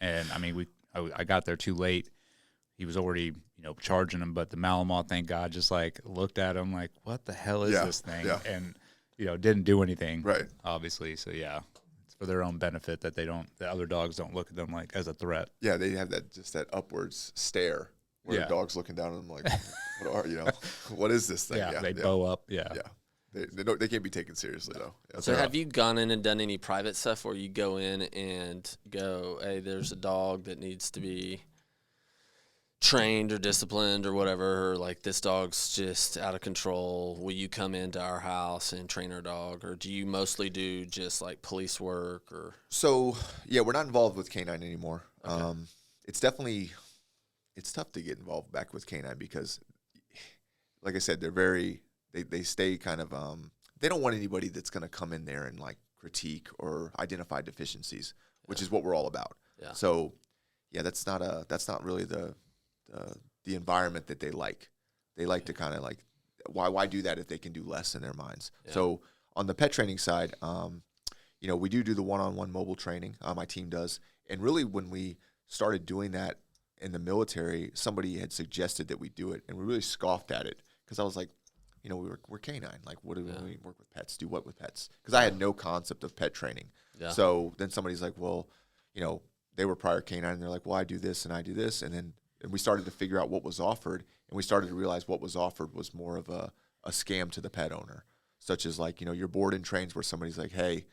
[SPEAKER 3] And I mean, I got there too late. He was already, charging him, but the Malinois, thank God, just like looked at him like, what the hell is this thing?
[SPEAKER 4] Yeah.
[SPEAKER 3] And, didn't do anything.
[SPEAKER 4] Right.
[SPEAKER 3] Obviously. So yeah, it's for their own benefit that the other dogs don't look at them like as a threat.
[SPEAKER 4] Yeah. They have that upwards stare where the dog's looking down at them like, what are, what is this thing?
[SPEAKER 3] Yeah. They bow up. Yeah.
[SPEAKER 4] Yeah. They can't be taken seriously though. Yeah,
[SPEAKER 2] so have you gone in and done any private stuff where you go in and go, hey, there's a dog that needs to be trained or disciplined or whatever, or like this dog's just out of control, will you come into our house and train our dog? Or do you mostly do just like police work? Or
[SPEAKER 4] So yeah, we're not involved with canine anymore. Okay. It's tough to get involved back with canine because, like I said, they stay kind of they don't want anybody that's going to come in there and like critique or identify deficiencies, which is what we're all about. Yeah. So yeah, that's not really the environment that they like. They like to kind of like, why do that if they can do less in their minds? Yeah. So on the pet training side, we do the one-on-one mobile training. My team does, and really when we started doing that in the military, somebody had suggested that we do it, and we really scoffed at it because I was like, we're canine. Like, what do we work with pets? Do what with pets? Because I had no concept of pet training. Yeah. So then somebody's like, well, they were prior canine, and they're like, well, I do this and I do this, and we started to figure out what was offered, and we started to realize what was offered was more of a scam to the pet owner, such as like, your board and trains where somebody's like, hey,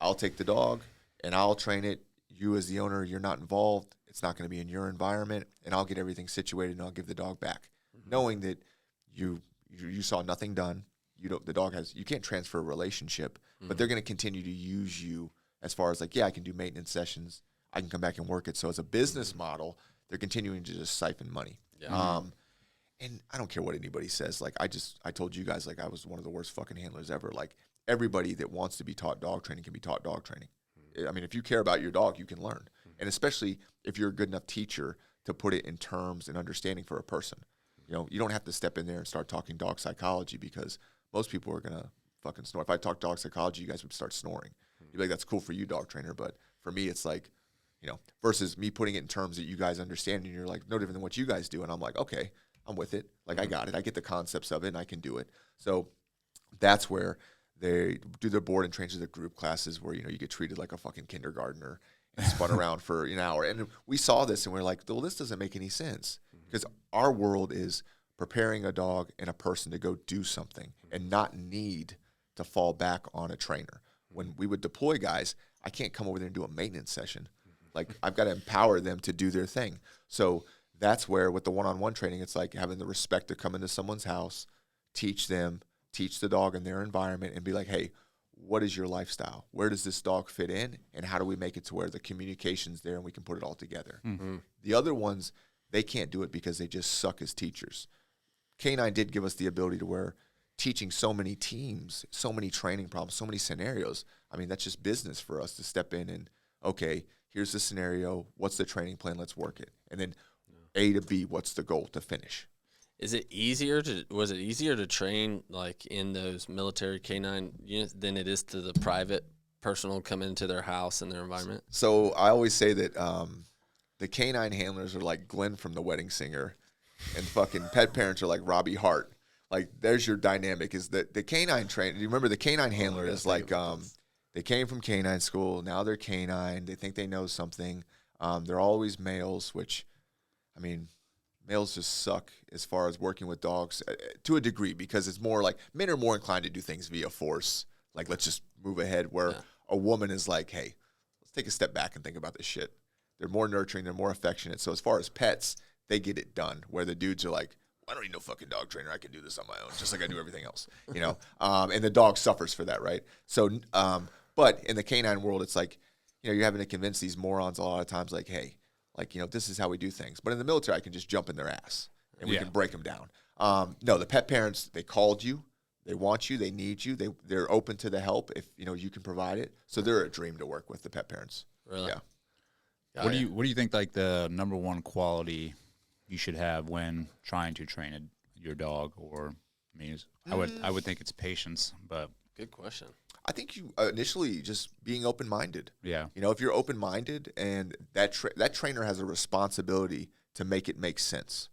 [SPEAKER 4] I'll take the dog and I'll train it. You as the owner, you're not involved. It's not going to be in your environment, and I'll get everything situated and I'll give the dog back, knowing that you saw nothing done. You can't transfer a relationship, but they're going to continue to use you as far as like, yeah, I can do maintenance sessions. I can come back and work it. So as a business model, they're continuing to just siphon money. Yeah. And I don't care what anybody says. Like I told you guys, like I was one of the worst fucking handlers ever. Like everybody that wants to be taught dog training can be taught dog training. I mean, if you care about your dog, you can learn. And especially if you're a good enough teacher to put it in terms and understanding for a person. You know, you don't have to step in there and start talking dog psychology because most people are going to fucking snore. If I talk dog psychology, you guys would start snoring. You'd be like, that's cool for you, dog trainer. But for me, it's like, you know, versus me putting it in terms that you guys understand and you're like, no different than what you guys do. And I'm like, okay, I'm with it. Like, I got it. I get the concepts of it and I can do it. So that's where they do their board and train to the group classes where, you know, you get treated like a fucking kindergartner and spun around for an hour. And we saw this and we're like, well, this doesn't make any sense because our world is preparing a dog and a person to go do something and not need to fall back on a trainer. When we would deploy guys, I can't come over there and do a maintenance session. Like, I've got to empower them to do their thing. So that's where with the one-on-one training, it's like having the respect to come into someone's house, teach the dog in their environment and be like, hey, what is your lifestyle? Where does this dog fit in? And how do we make it to where the communication's there and we can put it all together? The other ones, they can't do it because they just suck as teachers. Canine did give us the ability to where teaching so many teams, so many training problems, so many scenarios. I mean, that's just business for us to step in and, okay, here's the scenario. What's the training plan? Let's work it. And then A to B, what's the goal to finish?
[SPEAKER 2] Was it easier to train like in those military canine units than it is to the private personal come into their house and their environment?
[SPEAKER 4] So I always say that the canine handlers are like Glenn from The Wedding Singer, and fucking pet parents are like Robbie Hart. Like, there's your dynamic. Is that the canine trainer? You remember the canine handler is like they came from canine school. Now they're canine. They think they know something. They're always males, which, I mean, males just suck as far as working with dogs to a degree because it's more like men are more inclined to do things via force. Like, let's just move ahead. Where a woman is like, hey, let's take a step back and think about this shit. They're more nurturing. They're more affectionate. So as far as pets, they get it done. Where the dudes are like, I don't need no fucking dog trainer. I can do this on my own, just like I do everything else, you know? And the dog suffers for that, right? So, but in the canine world, it's like, you know, you're having to convince these morons a lot of times, like, hey, like, you know, this is how we do things. But in the military, I can just jump in their ass, and we can break them down. No, the pet parents, they called you. They want you. They need you. They're open to the help if, you know, you can provide it. So they're a dream to work with, the pet parents.
[SPEAKER 2] Really?
[SPEAKER 4] Yeah.
[SPEAKER 3] What do you think, like, the number one quality you should have when trying to train your dog? Or, I mean, I would think it's patience, but
[SPEAKER 2] Good question.
[SPEAKER 4] I think you initially just being open-minded.
[SPEAKER 3] yeah.
[SPEAKER 4] You know, if you're open-minded and that trainer has a responsibility to make it make sense.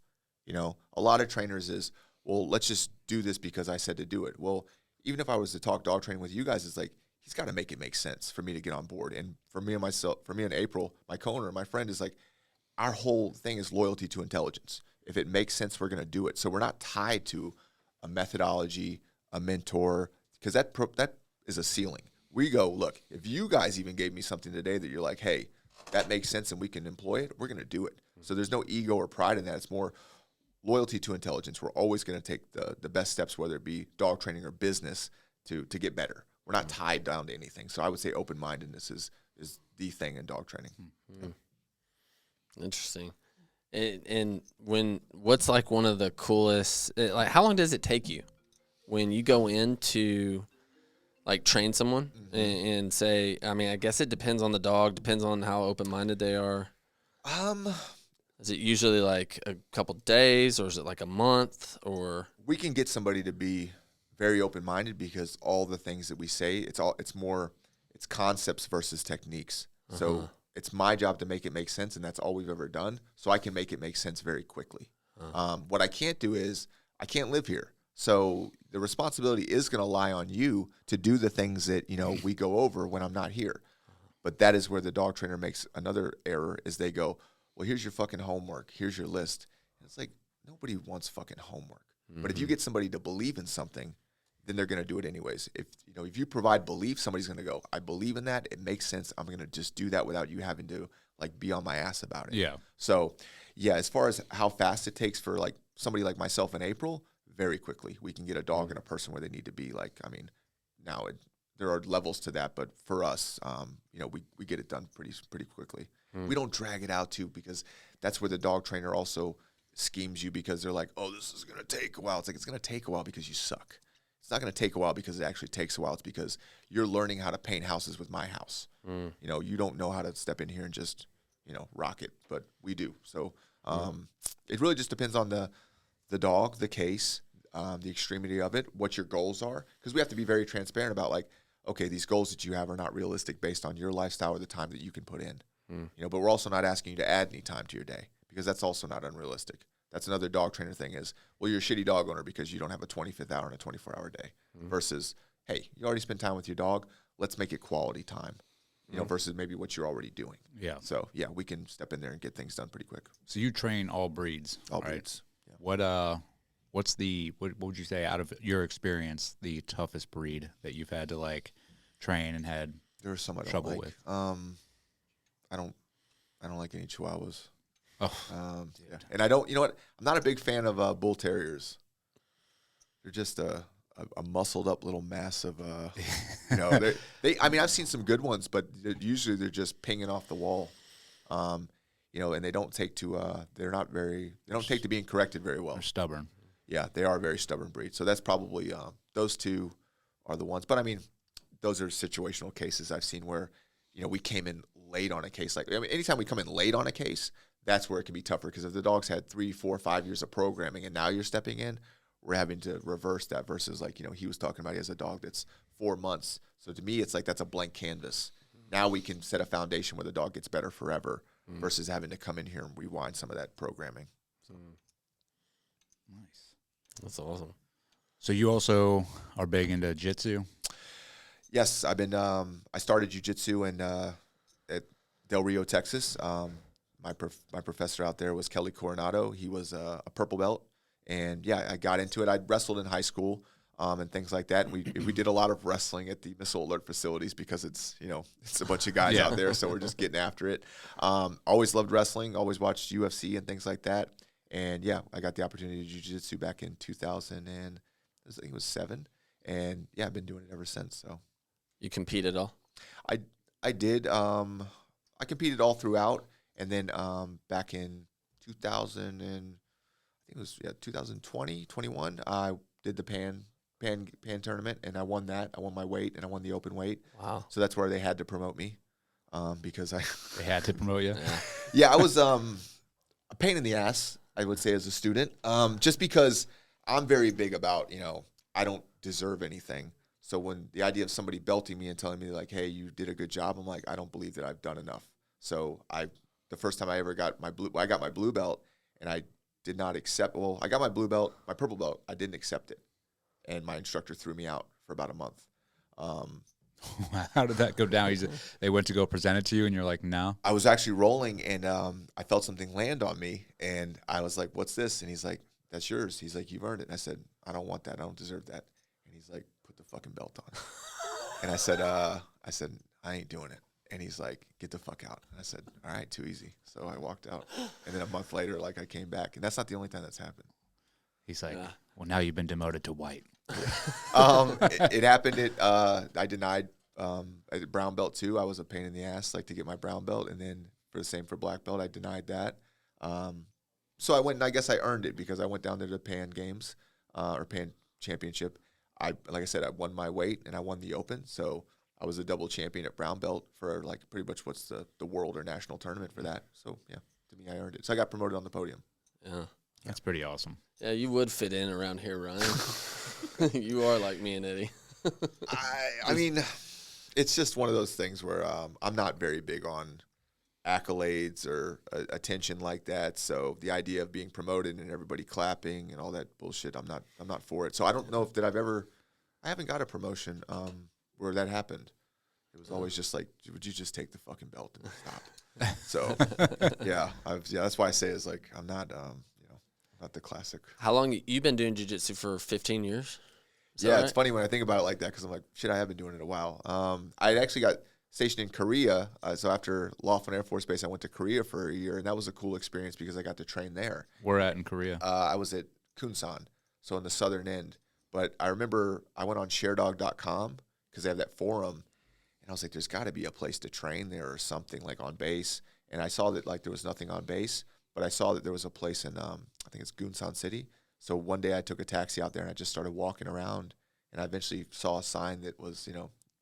[SPEAKER 4] You know, a lot of trainers is, well, let's just do this because I said to do it. Well, even if I was to talk dog training with you guys, it's like, he's got to make it make sense for me to get on board. And for me and April, my co-owner, my friend, is like, our whole thing is loyalty to intelligence. If it makes sense, we're going to do it. So we're not tied to a methodology, a mentor, because that is a ceiling. We go, look, if you guys even gave me something today that you're like, hey, that makes sense and we can employ it, we're going to do it. So there's no ego or pride in that. It's more loyalty to intelligence. We're always going to take the best steps, whether it be dog training or business, to get better. We're not tied down to anything. So I would say open-mindedness is the thing in dog training.
[SPEAKER 2] Mm-hmm. Interesting. And what's like one of the coolest, like, how long does it take you when you go into like train someone and say, I mean, I guess it depends on the dog, depends on how open-minded they are. Is it usually like a couple days, or is it like a month, or?
[SPEAKER 4] We can get somebody to be very open-minded because all the things that we say, it's concepts versus techniques. So it's my job to make it make sense, and that's all we've ever done. So I can make it make sense very quickly. What I can't do is I can't live here. So the responsibility is going to lie on you to do the things that, you know, we go over when I'm not here. But that is where the dog trainer makes another error, is they go, well, here's your fucking homework. Here's your list. And it's like, nobody wants fucking homework. But if you get somebody to believe in something, then they're going to do it anyways. If you provide belief, somebody's going to go, I believe in that. It makes sense. I'm going to just do that without you having to like be on my ass about it.
[SPEAKER 3] Yeah.
[SPEAKER 4] So yeah, as far as how fast it takes for like somebody like myself in April, very quickly we can get a dog and a person where they need to be. Like, I mean, now there are levels to that, but for us, you know, we get it done pretty quickly. We don't drag it out too, because that's where the dog trainer also schemes you, because they're like, oh, this is going to take a while. It's like, it's going to take a while because you suck. it's not going to take a while because it actually takes a while. It's because you're learning how to paint houses with my house. You know, you don't know how to step in here and just, you know, rock it, but we do. So it really just depends on the dog, the case, the extremity of it, what your goals are, because we have to be very transparent about, like, okay, these goals that you have are not realistic based on your lifestyle or the time that you can put in. You know, but we're also not asking you to add any time to your day, because that's also not unrealistic. That's another dog trainer thing is, well, you're a shitty dog owner because you don't have a 25th hour in a 24-hour day versus, hey, you already spent time with your dog. Let's make it quality time, you know, versus maybe what you're already doing. Yeah. So, yeah, we can step in there and get things done pretty quick.
[SPEAKER 3] So you train all breeds.
[SPEAKER 4] All
[SPEAKER 3] right?
[SPEAKER 4] breeds. Yeah.
[SPEAKER 3] What would you say, out of your experience, the toughest breed that you've had to, like, train and had
[SPEAKER 4] There's some I don't
[SPEAKER 3] trouble
[SPEAKER 4] like.
[SPEAKER 3] with?
[SPEAKER 4] I don't like any Chihuahuas.
[SPEAKER 3] Oh,
[SPEAKER 4] Yeah. And I don't, you know what? I'm not a big fan of bull terriers. They're just a muscled up little mass of, you know, I mean, I've seen some good ones, but usually they're just pinging off the wall. You know, and they don't take to, they don't take to being corrected very well.
[SPEAKER 3] they're stubborn.
[SPEAKER 4] Yeah, they are a very stubborn breed. So that's probably, those two are the ones. But I mean, those are situational cases I've seen where, you know, we came in late on a case. Like, I mean, anytime we come in late on a case, that's where it can be tougher, because if the dog's had 3, 4, 5 years of programming and now you're stepping in, we're having to reverse that versus, like, you know, he was talking about he has a dog that's 4 months. So to me, it's like that's a blank canvas. Now we can set a foundation where the dog gets better forever versus having to come in here and rewind some of that programming. So.
[SPEAKER 3] Nice.
[SPEAKER 2] That's awesome.
[SPEAKER 3] So you also are big into Jitsu?
[SPEAKER 4] Yes, I've been. I started Jiu-Jitsu at Del Rio, Texas. My professor out there was Kelly Coronado. He was a purple belt, and yeah, I got into it. I wrestled in high school and things like that. And we did a lot of wrestling at the missile alert facilities because it's, you know, it's a bunch of guys out there, so we're just getting after it. Always loved wrestling. Always watched UFC and things like that. And yeah, I got the opportunity to Jiu-Jitsu back in 2000 and I think it was 7. And yeah, I've been doing it ever since. So.
[SPEAKER 2] You compete at all?
[SPEAKER 4] I did. I competed all throughout, and then back in 2000 and I think it was 2020, 21, I did the Pan tournament, and I won that. I won my weight, and I won the open weight.
[SPEAKER 2] Wow!
[SPEAKER 4] So that's where they had to promote me, because
[SPEAKER 3] They had to promote you?
[SPEAKER 4] Yeah, I was a pain in the ass, I would say, as a student, just because I'm very big about, you know, I don't deserve anything. So when the idea of somebody belting me and telling me, like, hey, you did a good job, I'm like, I don't believe that I've done enough. So the first time I ever got my blue, I got my blue belt, and I did not accept. Well, I got my blue belt, my purple belt. I didn't accept it, and my instructor threw me out for about a month.
[SPEAKER 3] How did that go down? They went to go present it to you, and you're like, no.
[SPEAKER 4] I was actually rolling, and I felt something land on me, and I was like, what's this? And he's like, that's yours. He's like, you've earned it. And I said, I don't want that. I don't deserve that. And he's like, put the fucking belt on. And I said, I ain't doing it. And he's like, get the fuck out. And I said, all right, too easy. So I walked out. And then a month later, like, I came back. And that's not the only time that's happened.
[SPEAKER 3] He's like, well, now you've been demoted to white.
[SPEAKER 4] It happened I denied at brown belt too. I was a pain in the ass, like, to get my brown belt. And then for the same for black belt, I denied that. So I went, and I guess I earned it because I went down to the Pan Games or Pan Championship. Like I said, I won my weight and I won the open. So I was a double champion at brown belt for, like, pretty much what's the world or national tournament for that. So yeah, to me, I earned it. So I got promoted on the podium.
[SPEAKER 2] Yeah.
[SPEAKER 3] That's pretty awesome.
[SPEAKER 2] Yeah, you would fit in around here, Ryan. You are like me and Eddie.
[SPEAKER 4] I mean, it's just one of those things where I'm not very big on accolades or attention like that. So the idea of being promoted and everybody clapping and all that bullshit, I'm not for it. So I don't know if I haven't got a promotion where that happened. It was always just like, would you just take the fucking belt and stop? So yeah, that's why I say it's like I'm not not the classic.
[SPEAKER 2] How long you been doing jiu-jitsu for? 15 years?
[SPEAKER 4] Yeah,
[SPEAKER 2] right?
[SPEAKER 4] It's funny when I think about it like that because I'm like, shit, I have been doing it a while. I actually got stationed in Korea. So after Laughlin Air Force Base, I went to Korea for a year, and that was a cool experience because I got to train there.
[SPEAKER 3] Where at in Korea?
[SPEAKER 4] I was at Kunsan, so in the southern end. But I remember I went on sharedog.com because they have that forum, and I was like, there's got to be a place to train there or something, like on base. And I saw that, like, there was nothing on base, but I saw that there was a place in, I think it's Gunsan City. So one day I took a taxi out there, and I just started walking around, And I eventually saw a sign that was,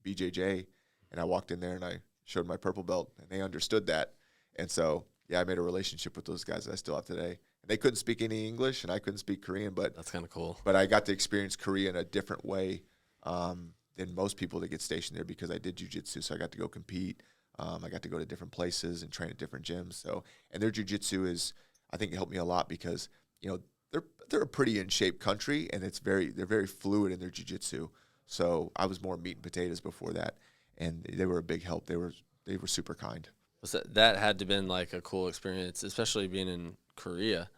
[SPEAKER 4] BJJ, and I walked in there and I showed my purple belt, and they understood that. And so, yeah, I made a relationship with those guys that I still have today. And they couldn't speak any English, and I couldn't speak Korean, but
[SPEAKER 2] That's kind of cool.
[SPEAKER 4] But I got to experience Korea in a different way than most people that get stationed there because I did jiu-jitsu, so I got to go compete. I got to go to different places and train at different gyms. So, and their jiu-jitsu is, I think, it helped me a lot because they're a pretty in shape country, and they're very fluid in their jiu-jitsu. So I was more meat and potatoes before that, and they were a big help. They were super kind.
[SPEAKER 2] That had to have been like a cool experience, especially being in Korea.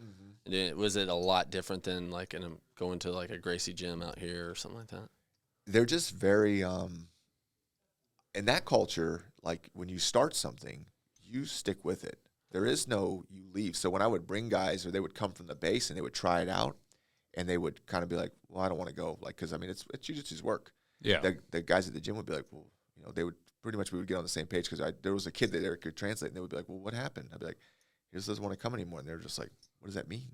[SPEAKER 2] Was it a lot different than like going to like a Gracie gym out here or something like that?
[SPEAKER 4] They're just very in that culture, like when you start something, you stick with it. There is no you leave. So when I would bring guys, or they would come from the base and they would try it out, and they would kind of be like, well, I don't want to go, like, because I mean it's jiu-jitsu's work.
[SPEAKER 3] Yeah.
[SPEAKER 4] The guys at the gym would be like, well, they would pretty much, we would get on the same page because there was a kid that there could translate, and they would be like, well, what happened? I'd be like, he just doesn't want to come anymore. And they're just like, what does that mean?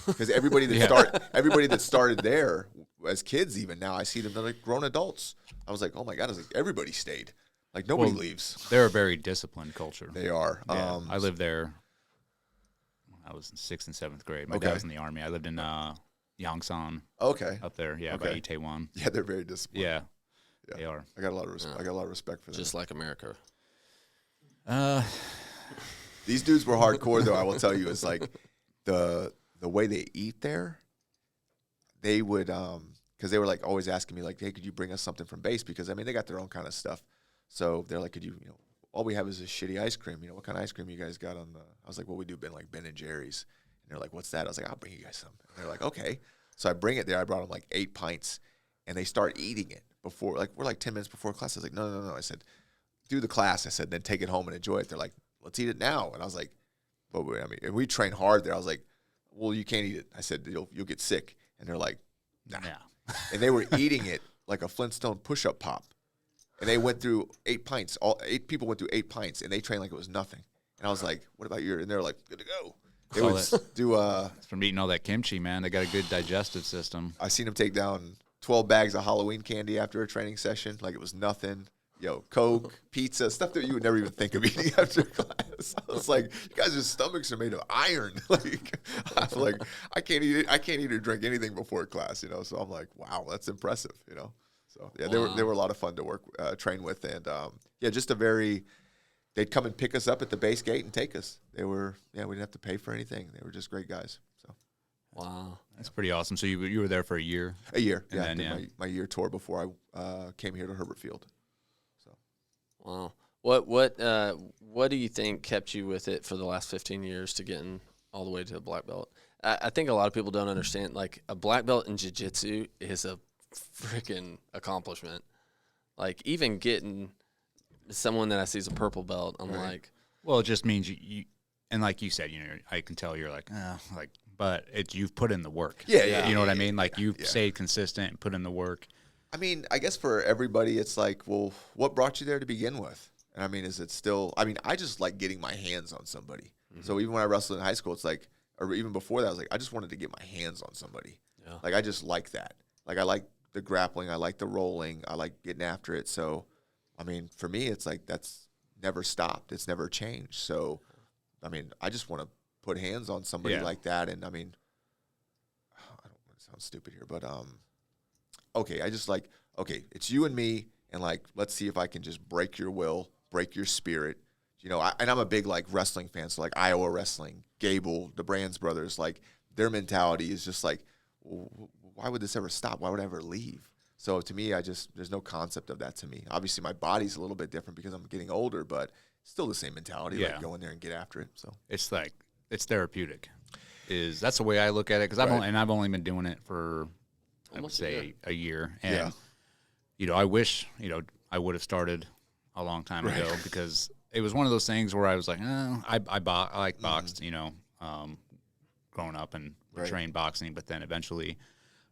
[SPEAKER 4] Because everybody that started there as kids, even now, I see them, they're like grown adults. I was like, oh my God, I was like, everybody stayed. Like nobody leaves.
[SPEAKER 3] They're a very disciplined culture.
[SPEAKER 4] They are.
[SPEAKER 3] Yeah. I lived there. I was in 6th and 7th grade. My dad was in the Army. I lived in Yongsan.
[SPEAKER 4] Okay.
[SPEAKER 3] Up there, yeah, by Itaewon.
[SPEAKER 4] Yeah, they're very disciplined.
[SPEAKER 3] Yeah, they are.
[SPEAKER 4] I got a lot of respect. I got a lot of respect for them.
[SPEAKER 2] Just like America.
[SPEAKER 4] These dudes were hardcore, though. I will tell you, it's like the way they eat there. They would because they were like always asking me like, hey, could you bring us something from base? Because I mean they got their own kind of stuff. So they're like, could you all we have is this shitty ice cream. What kind of ice cream you guys got on the? I was like, well, we do Ben and Jerry's. And they're like, what's that? I was like, I'll bring you guys some. And they're like, okay. So I bring it there. I brought them like 8 pints, and they start eating it before. Like we're like 10 minutes before class. I was like, no. I said, do the class. I said, then take it home and enjoy it. They're like, let's eat it now. And I was like, but I mean, and we train hard there. I was like, well, you can't eat it. I said, you'll get sick. And they're like, nah. Yeah. And they were eating it like a Flintstone push-up pop. And they went through 8 pints. All 8 people went through 8 pints, and they trained like it was nothing. And I was like, what about your? And they're like, good to go. They would do
[SPEAKER 3] It's from eating all that kimchi, man. They got a good digestive system.
[SPEAKER 4] I seen them take down 12 bags of Halloween candy after a training session, like it was nothing. Coke, pizza, stuff that you would never even think of eating after class. I was like, you guys' stomachs are made of iron. Like, I was like, I can't eat or drink anything before class, So I'm like, wow, that's impressive, So yeah, they were a lot of fun to train with, and just they'd come and pick us up at the base gate and take us. We didn't have to pay for anything. They were just great guys. So,
[SPEAKER 2] wow,
[SPEAKER 3] that's pretty awesome. So you were there for a year.
[SPEAKER 4] A year,
[SPEAKER 3] and
[SPEAKER 4] yeah.
[SPEAKER 3] Then,
[SPEAKER 4] I did my year tour before I came here to Herbert Field. So,
[SPEAKER 2] wow. What do you think kept you with it for the last 15 years to getting all the way to a black belt? I think a lot of people don't understand. Like a black belt in jiu-jitsu is a freaking accomplishment. Like even getting someone that I see as a purple belt, I'm like,
[SPEAKER 3] well, it just means you and like you said, I can tell you're like, but you've put in the work.
[SPEAKER 4] Yeah.
[SPEAKER 3] You know what I mean? Like you've stayed consistent and put in the work.
[SPEAKER 4] I mean, I guess for everybody, it's like, well, what brought you there to begin with? And I mean, is it still? I mean, I just like getting my hands on somebody. Mm-hmm. So even when I wrestled in high school, it's like, or even before that, I was like, I just wanted to get my hands on somebody. Yeah. Like I just like that. Like I like the grappling, I like the rolling, I like getting after it. So, I mean, for me, it's like that's never stopped. It's never changed. So, I mean, I just want to put hands on somebody like that. And I mean, I don't want to sound stupid here, but okay, I just like, okay, it's you and me, and like, let's see if I can just break your will, break your spirit. And I'm a big like wrestling fan, so like Iowa Wrestling, Gable, the Brands brothers, like their mentality is just like, why would this ever stop? Why would I ever leave? So to me, there's no concept of that to me. Obviously, my body's a little bit different because I'm getting older, but still the same mentality, like go in there and get after it. So
[SPEAKER 3] it's like, it's therapeutic. That's the way I look at it, because I've only been doing it for, I would say, a year. And, I wish, I would have started a long time ago, because it was one of those things where I was like, I like boxed, growing up and trained boxing, but then eventually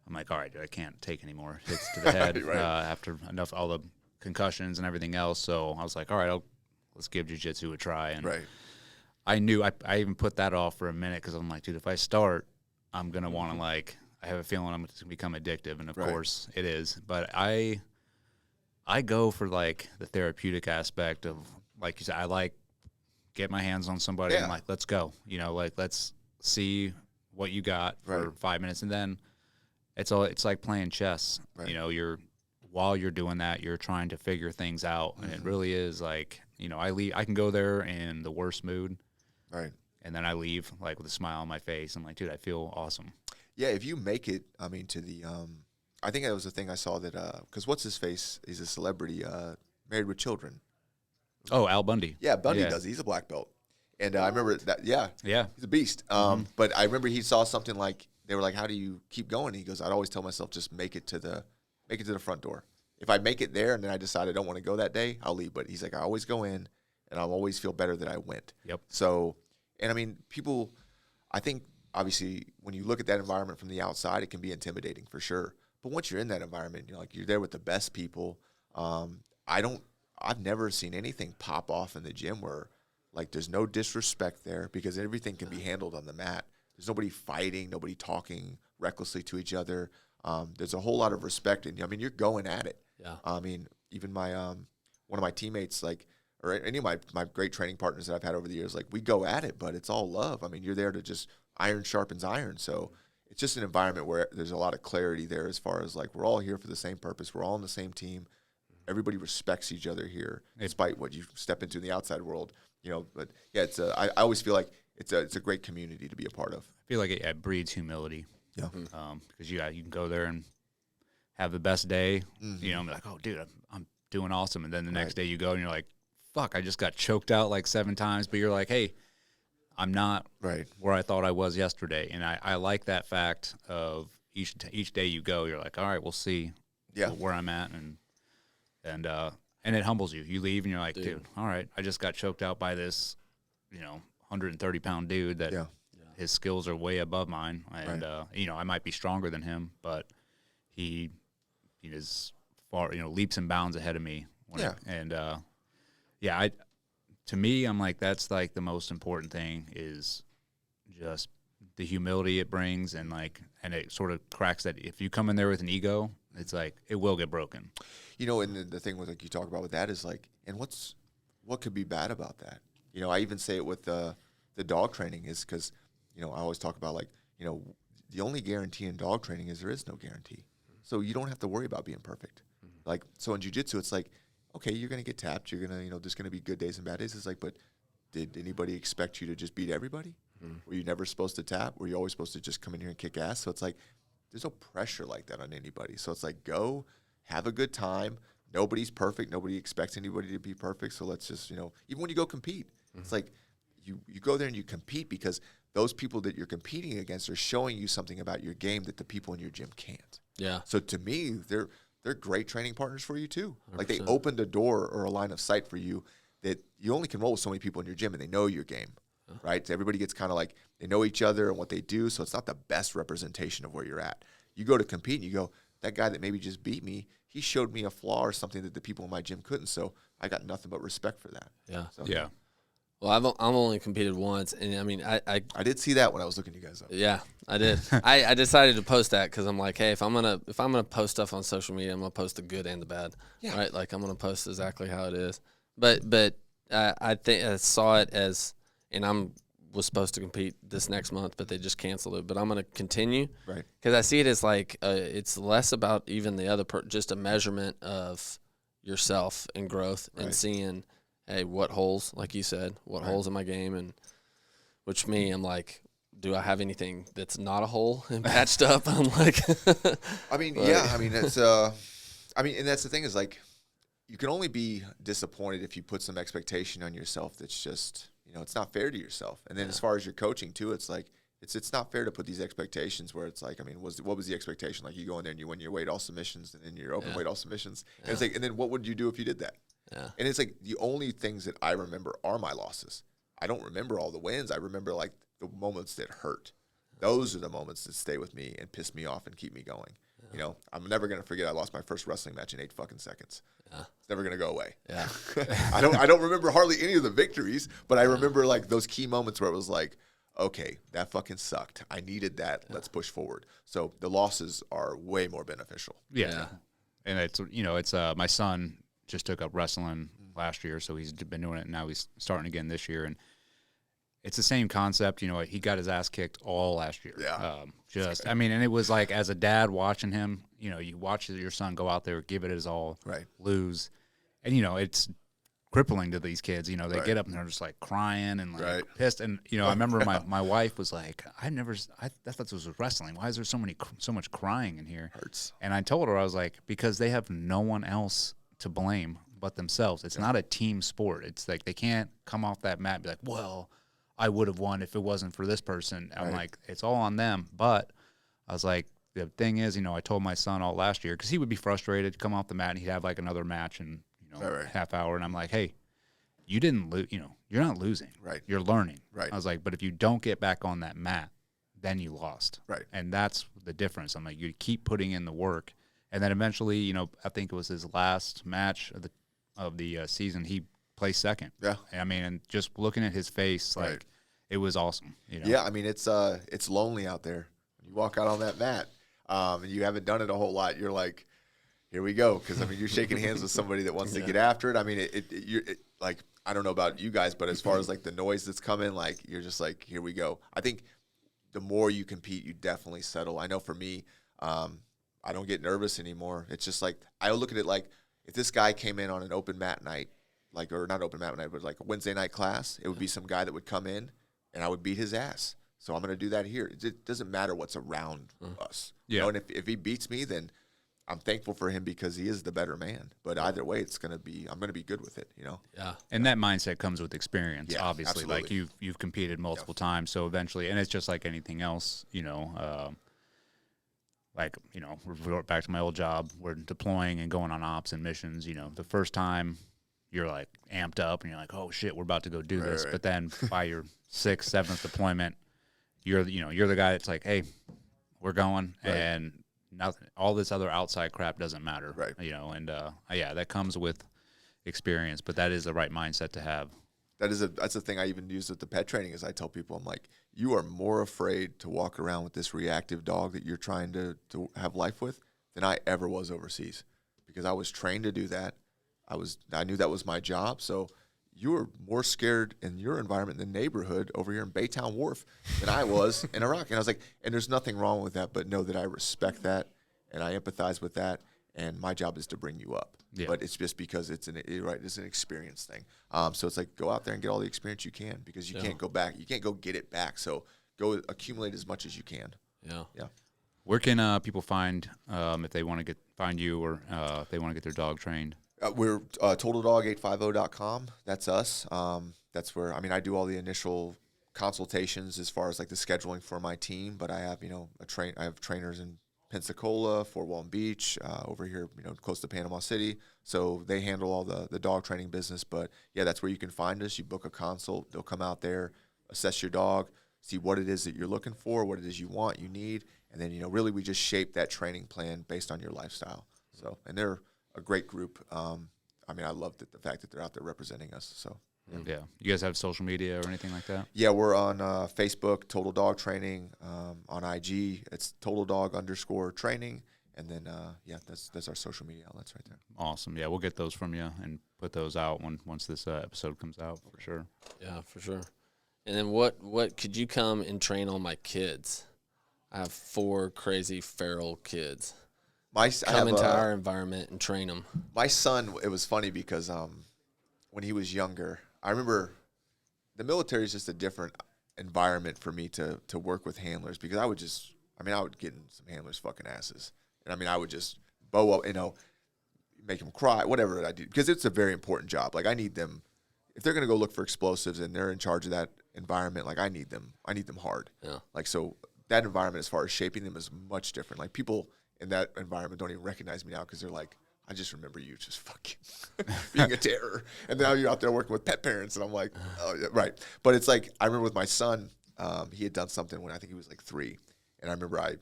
[SPEAKER 3] I'm like, all right, dude, I can't take any more hits to the head after all the concussions and everything else. So I was like, all right, let's give jiu-jitsu a try. And I knew I even put that off for a minute, because I'm like, dude, if I start, I'm going to want to I have a feeling I'm going to become addictive, and of
[SPEAKER 4] Right.
[SPEAKER 3] course it is. But I go for like the therapeutic aspect of, like you said, I like get my hands on somebody and
[SPEAKER 4] Yeah.
[SPEAKER 3] like, let's go, you know, like let's see what you got for
[SPEAKER 4] Right.
[SPEAKER 3] 5 minutes, and then it's like playing chess.
[SPEAKER 4] Right.
[SPEAKER 3] You know, while you're doing that, you're trying to figure things out, and it really is like, you know, I can go there in the worst mood,
[SPEAKER 4] Right.
[SPEAKER 3] and then I leave like with a smile on my face. I'm like, dude, I feel awesome.
[SPEAKER 4] Yeah, if you make it, I mean, to the, I think that was the thing I saw that, because what's his face? He's a celebrity, married with children.
[SPEAKER 3] Oh, Al Bundy.
[SPEAKER 4] Yeah, Bundy
[SPEAKER 3] Yeah.
[SPEAKER 4] does. He's a black belt, and I remember that. Yeah,
[SPEAKER 3] Yeah.
[SPEAKER 4] he's a beast. But I remember he saw something like they were like, "How do you keep going?" And he goes, "I'd always tell myself just make it to the front door. If I make it there and then I decide I don't want to go that day, I'll leave." But he's like, "I always go in, and I'll always feel better that I went."
[SPEAKER 3] Yep.
[SPEAKER 4] So, and I mean, people, I think obviously when you look at that environment from the outside, it can be intimidating for sure. But once you're in that environment, you're there with the best people. I've never seen anything pop off in the gym where like there's no disrespect there, because everything can be handled on the mat. There's nobody fighting, nobody talking recklessly to each other. There's a whole lot of respect, and I mean, you're going at it.
[SPEAKER 2] Yeah.
[SPEAKER 4] I mean, even my one of my teammates, like, or any of my great training partners that I've had over the years, like, we go at it, but it's all love. I mean, you're there to just iron sharpens iron. So it's just an environment where there's a lot of clarity there as far as like we're all here for the same purpose. We're all on the same team. Everybody respects each other here, despite what you step into in the outside world. But yeah, I always feel like it's a great community to be a part of.
[SPEAKER 3] I feel like it breeds humility.
[SPEAKER 4] Yeah.
[SPEAKER 3] Because you can go there and have the best day, and be like, oh, dude, I'm doing awesome. And then the next day you go and you're like, fuck, I just got choked out like 7 times. But you're like, hey, I'm not
[SPEAKER 4] Right.
[SPEAKER 3] where I thought I was yesterday. And I like that fact of each day you go, you're like, all right, we'll see where I'm at. And it humbles you. You leave and you're like, dude, all right, I just got choked out by this, 130-pound dude that his skills are way above mine. And, I might be stronger than him, but he is far, leaps and bounds ahead of me. To me, I'm like, that's like the most important thing is just the humility it brings, and it sort of cracks that. If you come in there with an ego, it's like it will get broken.
[SPEAKER 4] And the thing with like you talk about with that is like, and what could be bad about that? I even say it with the dog training is because, I always talk about like, the only guarantee in dog training is there is no guarantee. So you don't have to worry about being perfect. Like, so in jiu-jitsu, it's like, okay, you're going to get tapped. You're going to, there's going to be good days and bad days. It's like, but did anybody expect you to just beat everybody? Were you never supposed to tap? Were you always supposed to just come in here and kick ass? So it's like, there's no pressure like that on anybody. So it's like, go have a good time. Nobody's perfect. Nobody expects anybody to be perfect. So let's just, even when you go compete, it's like you go there and you compete because those people that you're competing against are showing you something about your game that the people in your gym can't.
[SPEAKER 2] Yeah.
[SPEAKER 4] So to me, they're great training partners for you too.
[SPEAKER 2] 100%.
[SPEAKER 4] Like they opened a door or a line of sight for you that you only can roll with so many people in your gym, and they know your game, right? So everybody gets kind of like they know each other and what they do. So it's not the best representation of where you're at. You go to compete and you go, that guy that maybe just beat me, he showed me a flaw or something that the people in my gym couldn't. So I got nothing but respect for that.
[SPEAKER 2] Yeah.
[SPEAKER 4] So,
[SPEAKER 3] Yeah.
[SPEAKER 2] Well, I've only competed once, and I mean, I
[SPEAKER 4] did see that when I was looking you guys up.
[SPEAKER 2] Yeah, I did. I decided to post that because I'm like, hey, if I'm gonna post stuff on social media, I'm gonna post the good and the bad.
[SPEAKER 4] Yeah.
[SPEAKER 2] Right. Like I'm gonna post exactly how it is. But I think I saw it as, and was supposed to compete this next month, but they just canceled it. But I'm gonna continue.
[SPEAKER 4] Right.
[SPEAKER 2] Because I see it as like it's less about even the other just a measurement of yourself and growth and seeing, hey, what holes, like you said, what holes in my game, and which me, I'm like, do I have anything that's not a hole and patched up? I'm like,
[SPEAKER 4] I mean, yeah, I mean, it's, and that's the thing is like, you can only be disappointed if you put some expectation on yourself that's just, it's not fair to yourself. And then as far as your coaching too, it's like, it's not fair to put these expectations where it's like, I mean, what was the expectation? Like you go in there and you win your weight all submissions and then your open weight all submissions. And it's like, and then what would you do if you did that?
[SPEAKER 2] Yeah.
[SPEAKER 4] And it's like the only things that I remember are my losses. I don't remember all the wins. I remember like the moments that hurt. Those are the moments that stay with me and piss me off and keep me going. I'm never going to forget I lost my first wrestling match in 8 fucking seconds. It's never going to go away.
[SPEAKER 2] Yeah.
[SPEAKER 4] I don't remember hardly any of the victories, but I remember like those key moments where it was like, okay, that fucking sucked. I needed that. Let's push forward. So the losses are way more beneficial.
[SPEAKER 3] Yeah. And it's, it's my son just took up wrestling last year, so he's been doing it, and now he's starting again this year. And it's the same concept. He got his ass kicked all last year.
[SPEAKER 4] Yeah.
[SPEAKER 3] And it was like, as a dad watching him, you watch your son go out there, give it his all,
[SPEAKER 4] Right.
[SPEAKER 3] lose. And, it's crippling to these kids. They get up and they're just like crying and like pissed. And, I remember my wife was like, I thought this was wrestling. Why is there so much crying in here?
[SPEAKER 4] Hurts.
[SPEAKER 3] And I told her, I was like, because they have no one else to blame but themselves. It's not a team sport. It's like they can't come off that mat and be like, well, I would have won if it wasn't for this person. I'm like, it's all on them. But I was like, the thing is, I told my son all last year, because he would be frustrated, come off the mat, and he'd have like another match in half hour. And I'm like, hey, you didn't lose. You're not losing.
[SPEAKER 4] Right.
[SPEAKER 3] You're learning.
[SPEAKER 4] Right.
[SPEAKER 3] I was like, but if you don't get back on that mat, then you lost.
[SPEAKER 4] Right.
[SPEAKER 3] And that's the difference. I'm like, you keep putting in the work, and then eventually, I think it was his last match of the season, he placed second.
[SPEAKER 4] Yeah.
[SPEAKER 3] And just looking at his face, like, it was awesome.
[SPEAKER 4] Yeah, it's lonely out there. You walk out on that mat, and you haven't done it a whole lot. You're like, here we go, because you're shaking hands with somebody that wants to get after it. Like, I don't know about you guys, but as far as like the noise that's coming, like, you're just like, here we go. I think the more you compete, you definitely settle. I know for me, I don't get nervous anymore. It's just like, I look at it like, if this guy came in on an open mat night, or not open mat night, but like a Wednesday night class, it would be some guy that would come in and I would beat his ass. So I'm going to do that here. It doesn't matter what's around us.
[SPEAKER 3] Yeah.
[SPEAKER 4] And if he beats me, then I'm thankful for him because he is the better man. But either way, I'm going to be good with it,
[SPEAKER 2] Yeah.
[SPEAKER 3] And that mindset comes with experience,
[SPEAKER 4] Yeah,
[SPEAKER 3] obviously.
[SPEAKER 4] absolutely.
[SPEAKER 3] Like, you've competed multiple times, so eventually, and it's just like anything else, revert back to my old job, we're deploying and going on ops and missions. The first time you're like amped up and you're like, oh shit, we're about to go do this. But then by your 6th, 7th deployment, you're the guy that's like, hey, we're going, and nothing, all this other outside crap doesn't matter.
[SPEAKER 4] Right.
[SPEAKER 3] That comes with experience, but that is the right mindset to have.
[SPEAKER 4] That's the thing I even use with the pet training is I tell people, I'm like, you are more afraid to walk around with this reactive dog that you're trying to have life with than I ever was overseas, because I was trained to do that. I knew that was my job. So you were more scared in your environment, in the neighborhood over here in Baytown Wharf, than I was in Iraq. And I was like, and there's nothing wrong with that, but know that I respect that and I empathize with that. And my job is to bring you up.
[SPEAKER 3] Yeah.
[SPEAKER 4] But it's just because it's an experience thing. So it's like, go out there and get all the experience you can, because you can't go back. You can't go get it back. So go accumulate as much as you can.
[SPEAKER 2] Yeah.
[SPEAKER 4] Yeah.
[SPEAKER 3] Where can people find if they want to find you, or if they want to get their dog trained?
[SPEAKER 4] We're TotalDog850.com. That's us. That's where, I do all the initial consultations as far as like the scheduling for my team, but I have, I have trainers in Pensacola, Fort Walton Beach, over here, close to Panama City. So they handle all the dog training business. But yeah, that's where you can find us. You book a consult. They'll come out there, assess your dog, see what it is that you're looking for, what it is you want, you need. And then, really we just shape that training plan based on your lifestyle. So, and they're a great group. I love the fact that they're out there representing us. So,
[SPEAKER 3] Yeah. You guys have social media or anything like that?
[SPEAKER 4] yeah, we're on Facebook, Total Dog Training. On IG, it's Total Dog _training. And then, that's our social media outlets right there.
[SPEAKER 3] Awesome. Yeah, we'll get those from you and put those out once this episode comes out, for sure.
[SPEAKER 2] Yeah, for sure. And then what could you come and train all my kids? I have 4 crazy feral kids. Come into our environment and train them.
[SPEAKER 4] My son, it was funny because when he was younger, I remember the military is just a different environment for me to work with handlers, because I would get in some handlers' fucking asses. And I would just bow up, make them cry, whatever I do, because it's a very important job. Like, I need them, if they're going to go look for explosives and they're in charge of that environment, like, I need them hard.
[SPEAKER 2] Yeah.
[SPEAKER 4] Like, so that environment, as far as shaping them, is much different. Like, people in that environment don't even recognize me now, because they're like, I just remember you just fucking being a terror. And now you're out there working with pet parents, and I'm like, oh, yeah, right. But it's like, I remember with my son, he had done something when I think he was like 3. And I remember I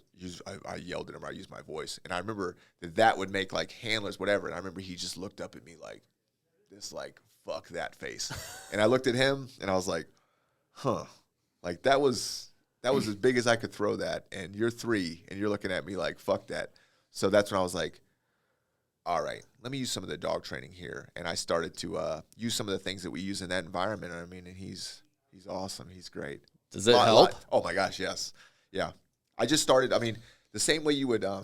[SPEAKER 4] yelled at him, I used my voice. And I remember that would make like handlers, whatever. And I remember he just looked up at me like this, like, fuck that face. And I looked at him and I was like, huh, Like that was as big as I could throw that. And you're 3, and you're looking at me like, fuck that. So that's when I was like, all right, let me use some of the dog training here. And I started to use some of the things that we use in that environment. I mean, and he's awesome. He's great.
[SPEAKER 2] Does it help?
[SPEAKER 4] Oh my gosh, yes. Yeah. I just started, I mean, the same way you would, and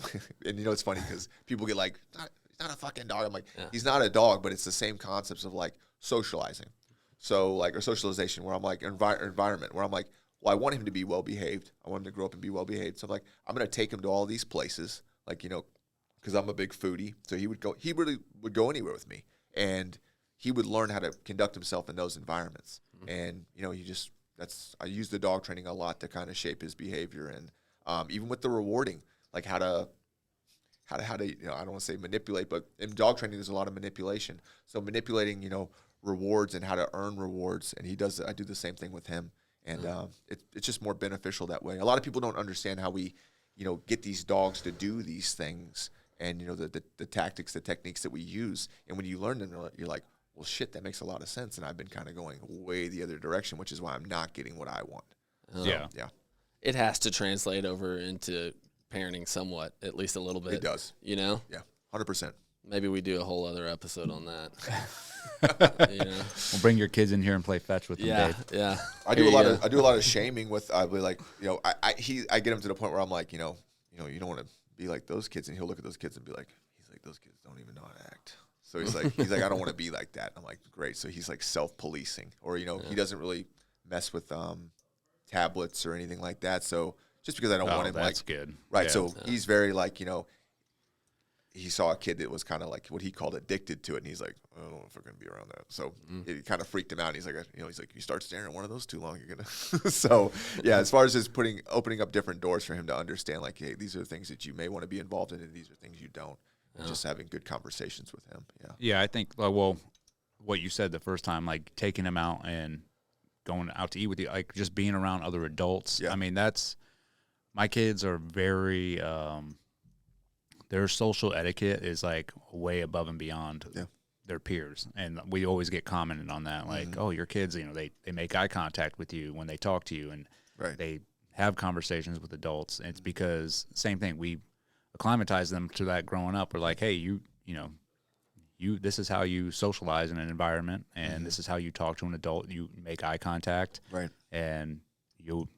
[SPEAKER 4] you know, it's funny because people get like, he's not a fucking dog. I'm like, he's not a dog, but it's the same concepts of like socializing. So like, or socialization where I'm like, environment where I'm like, well, I want him to be well-behaved. I want him to grow up and be well-behaved. So I'm like, I'm going to take him to all these places, like, you know, because I'm a big foodie. So he really would go anywhere with me. And he would learn how to conduct himself in those environments. Mm-hmm. And, you know, I use the dog training a lot to kind of shape his behavior. And even with the rewarding, like how to, you know, I don't want to say manipulate, but in dog training, there's a lot of manipulation. So manipulating, you know, rewards and how to earn rewards. And I do the same thing with him. And it's just more beneficial that way. A lot of people don't understand how we, you know, get these dogs to do these things and, you know, the tactics, the techniques that we use. And when you learn them, you're like, well, shit, that makes a lot of sense. And I've been kind of going way the other direction, which is why I'm not getting what I want.
[SPEAKER 3] Yeah.
[SPEAKER 2] It has to translate over into parenting somewhat, at least a little bit.
[SPEAKER 4] It does.
[SPEAKER 2] You know?
[SPEAKER 4] Yeah, 100%.
[SPEAKER 2] Maybe we do a whole other episode on that. You know?
[SPEAKER 3] We'll bring your kids in here and play fetch with them, Dave.
[SPEAKER 2] Yeah.
[SPEAKER 4] I do a lot of shaming with. I be like, you know, I get him to the point where I'm like, you know, you don't want to be like those kids, and he'll look at those kids and be like, those kids don't even know how to act. So he's like, I don't want to be like that. I'm like, great. So he's like self-policing, or you know, he doesn't really mess with tablets or anything like that. So just because I don't want him,
[SPEAKER 3] that's
[SPEAKER 4] like,
[SPEAKER 3] good,
[SPEAKER 4] right?
[SPEAKER 3] Yeah.
[SPEAKER 4] So he's very like, you know. He saw a kid that was kind of like what he called addicted to it, and he's like, I don't know if we're going to be around that. So it kind of freaked him out. He's like, you know, you start staring at one of those too long, you're gonna. So yeah, as far as just opening up different doors for him to understand, like, hey, these are things that you may want to be involved in, and these are things you don't. And just having good conversations with him. Yeah.
[SPEAKER 3] Yeah, I think. Well, what you said the first time, like taking him out and going out to eat with you, like just being around other adults. Yeah. I mean, my kids are very. Their social etiquette is like way above and beyond their peers, and we always get commented on that, like, "Oh, your kids, you know, they make eye contact with you when they talk to you, and they have conversations with adults." And it's because same thing, we acclimatize them to that growing up. We're like, "Hey, you know, this is how you socialize in an environment, and this is how you talk to an adult. You make eye contact,
[SPEAKER 4] right?
[SPEAKER 3] And you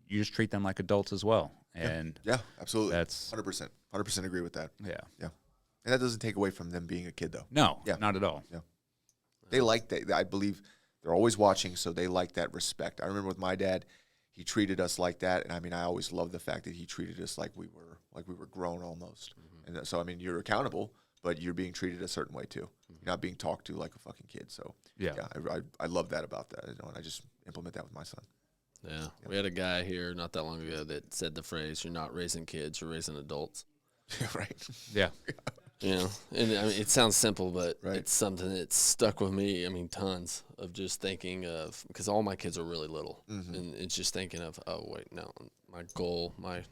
[SPEAKER 3] just treat them like adults as well." And
[SPEAKER 4] yeah, absolutely.
[SPEAKER 3] That's
[SPEAKER 4] 100% agree with that.
[SPEAKER 3] Yeah.
[SPEAKER 4] And that doesn't take away from them being a kid, though.
[SPEAKER 3] No, not at all.
[SPEAKER 4] Yeah, they like that. I believe they're always watching, so they like that respect. I remember with my dad, he treated us like that, and I mean, I always loved the fact that he treated us like we were grown almost. And so, I mean, you're accountable, but you're being treated a certain way too. You're not being talked to like a fucking kid. So I love that about that, you know, and I just implement that with my son.
[SPEAKER 2] Yeah. We had a guy here not that long ago that said the phrase, "You're not raising kids, you're raising adults."
[SPEAKER 4] Right.
[SPEAKER 3] Yeah.
[SPEAKER 2] You know, and I mean, it sounds simple, but it's something that stuck with me. I mean, tons of just thinking of, because all my kids are really little, and it's just thinking of, oh wait, no, my goal, my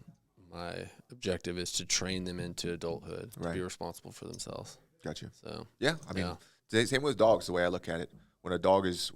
[SPEAKER 2] objective is to train them into adulthood, to be responsible for themselves.
[SPEAKER 4] Gotcha.
[SPEAKER 2] So
[SPEAKER 4] yeah, I mean, same with dogs. The way I look at it, when a dog is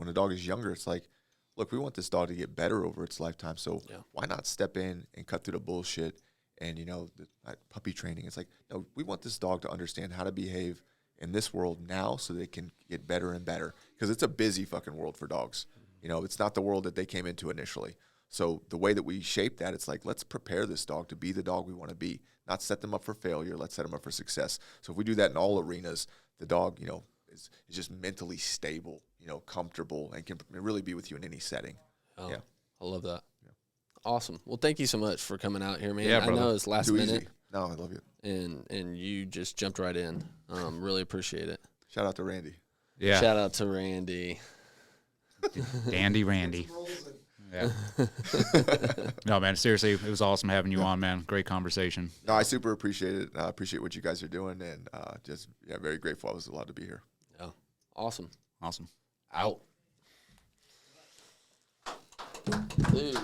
[SPEAKER 4] younger, it's like, look, we want this dog to get better over its lifetime, so why not step in and cut through the bullshit and, you know, the puppy training. It's like, no, we want this dog to understand how to behave in this world now so they can get better and better, because it's a busy fucking world for dogs. You know, it's not the world that they came into initially. So the way that we shape that, it's like, let's prepare this dog to be the dog we want to be, not set them up for failure. Let's set them up for success. So if we do that in all arenas, the dog, you know, is just mentally stable, you know, comfortable, and can really be with you in any setting.
[SPEAKER 2] Oh, yeah. I love that. Yeah. Awesome. Well, thank you so much for coming out here, man.
[SPEAKER 3] Yeah,
[SPEAKER 2] I know it's last minute.
[SPEAKER 4] Easy. No, I love you.
[SPEAKER 2] And you just jumped right in. Really appreciate it.
[SPEAKER 4] Shout out to Randy.
[SPEAKER 3] Yeah.
[SPEAKER 2] Shout out to Randy.
[SPEAKER 3] Dandy Randy. Yeah. No, man, seriously, it was awesome having you on, man. Great conversation.
[SPEAKER 4] No, I super appreciate it. I appreciate what you guys are doing, and just very grateful I was allowed to be here.
[SPEAKER 2] Yeah. Awesome.
[SPEAKER 3] Awesome.
[SPEAKER 2] Out. Dude.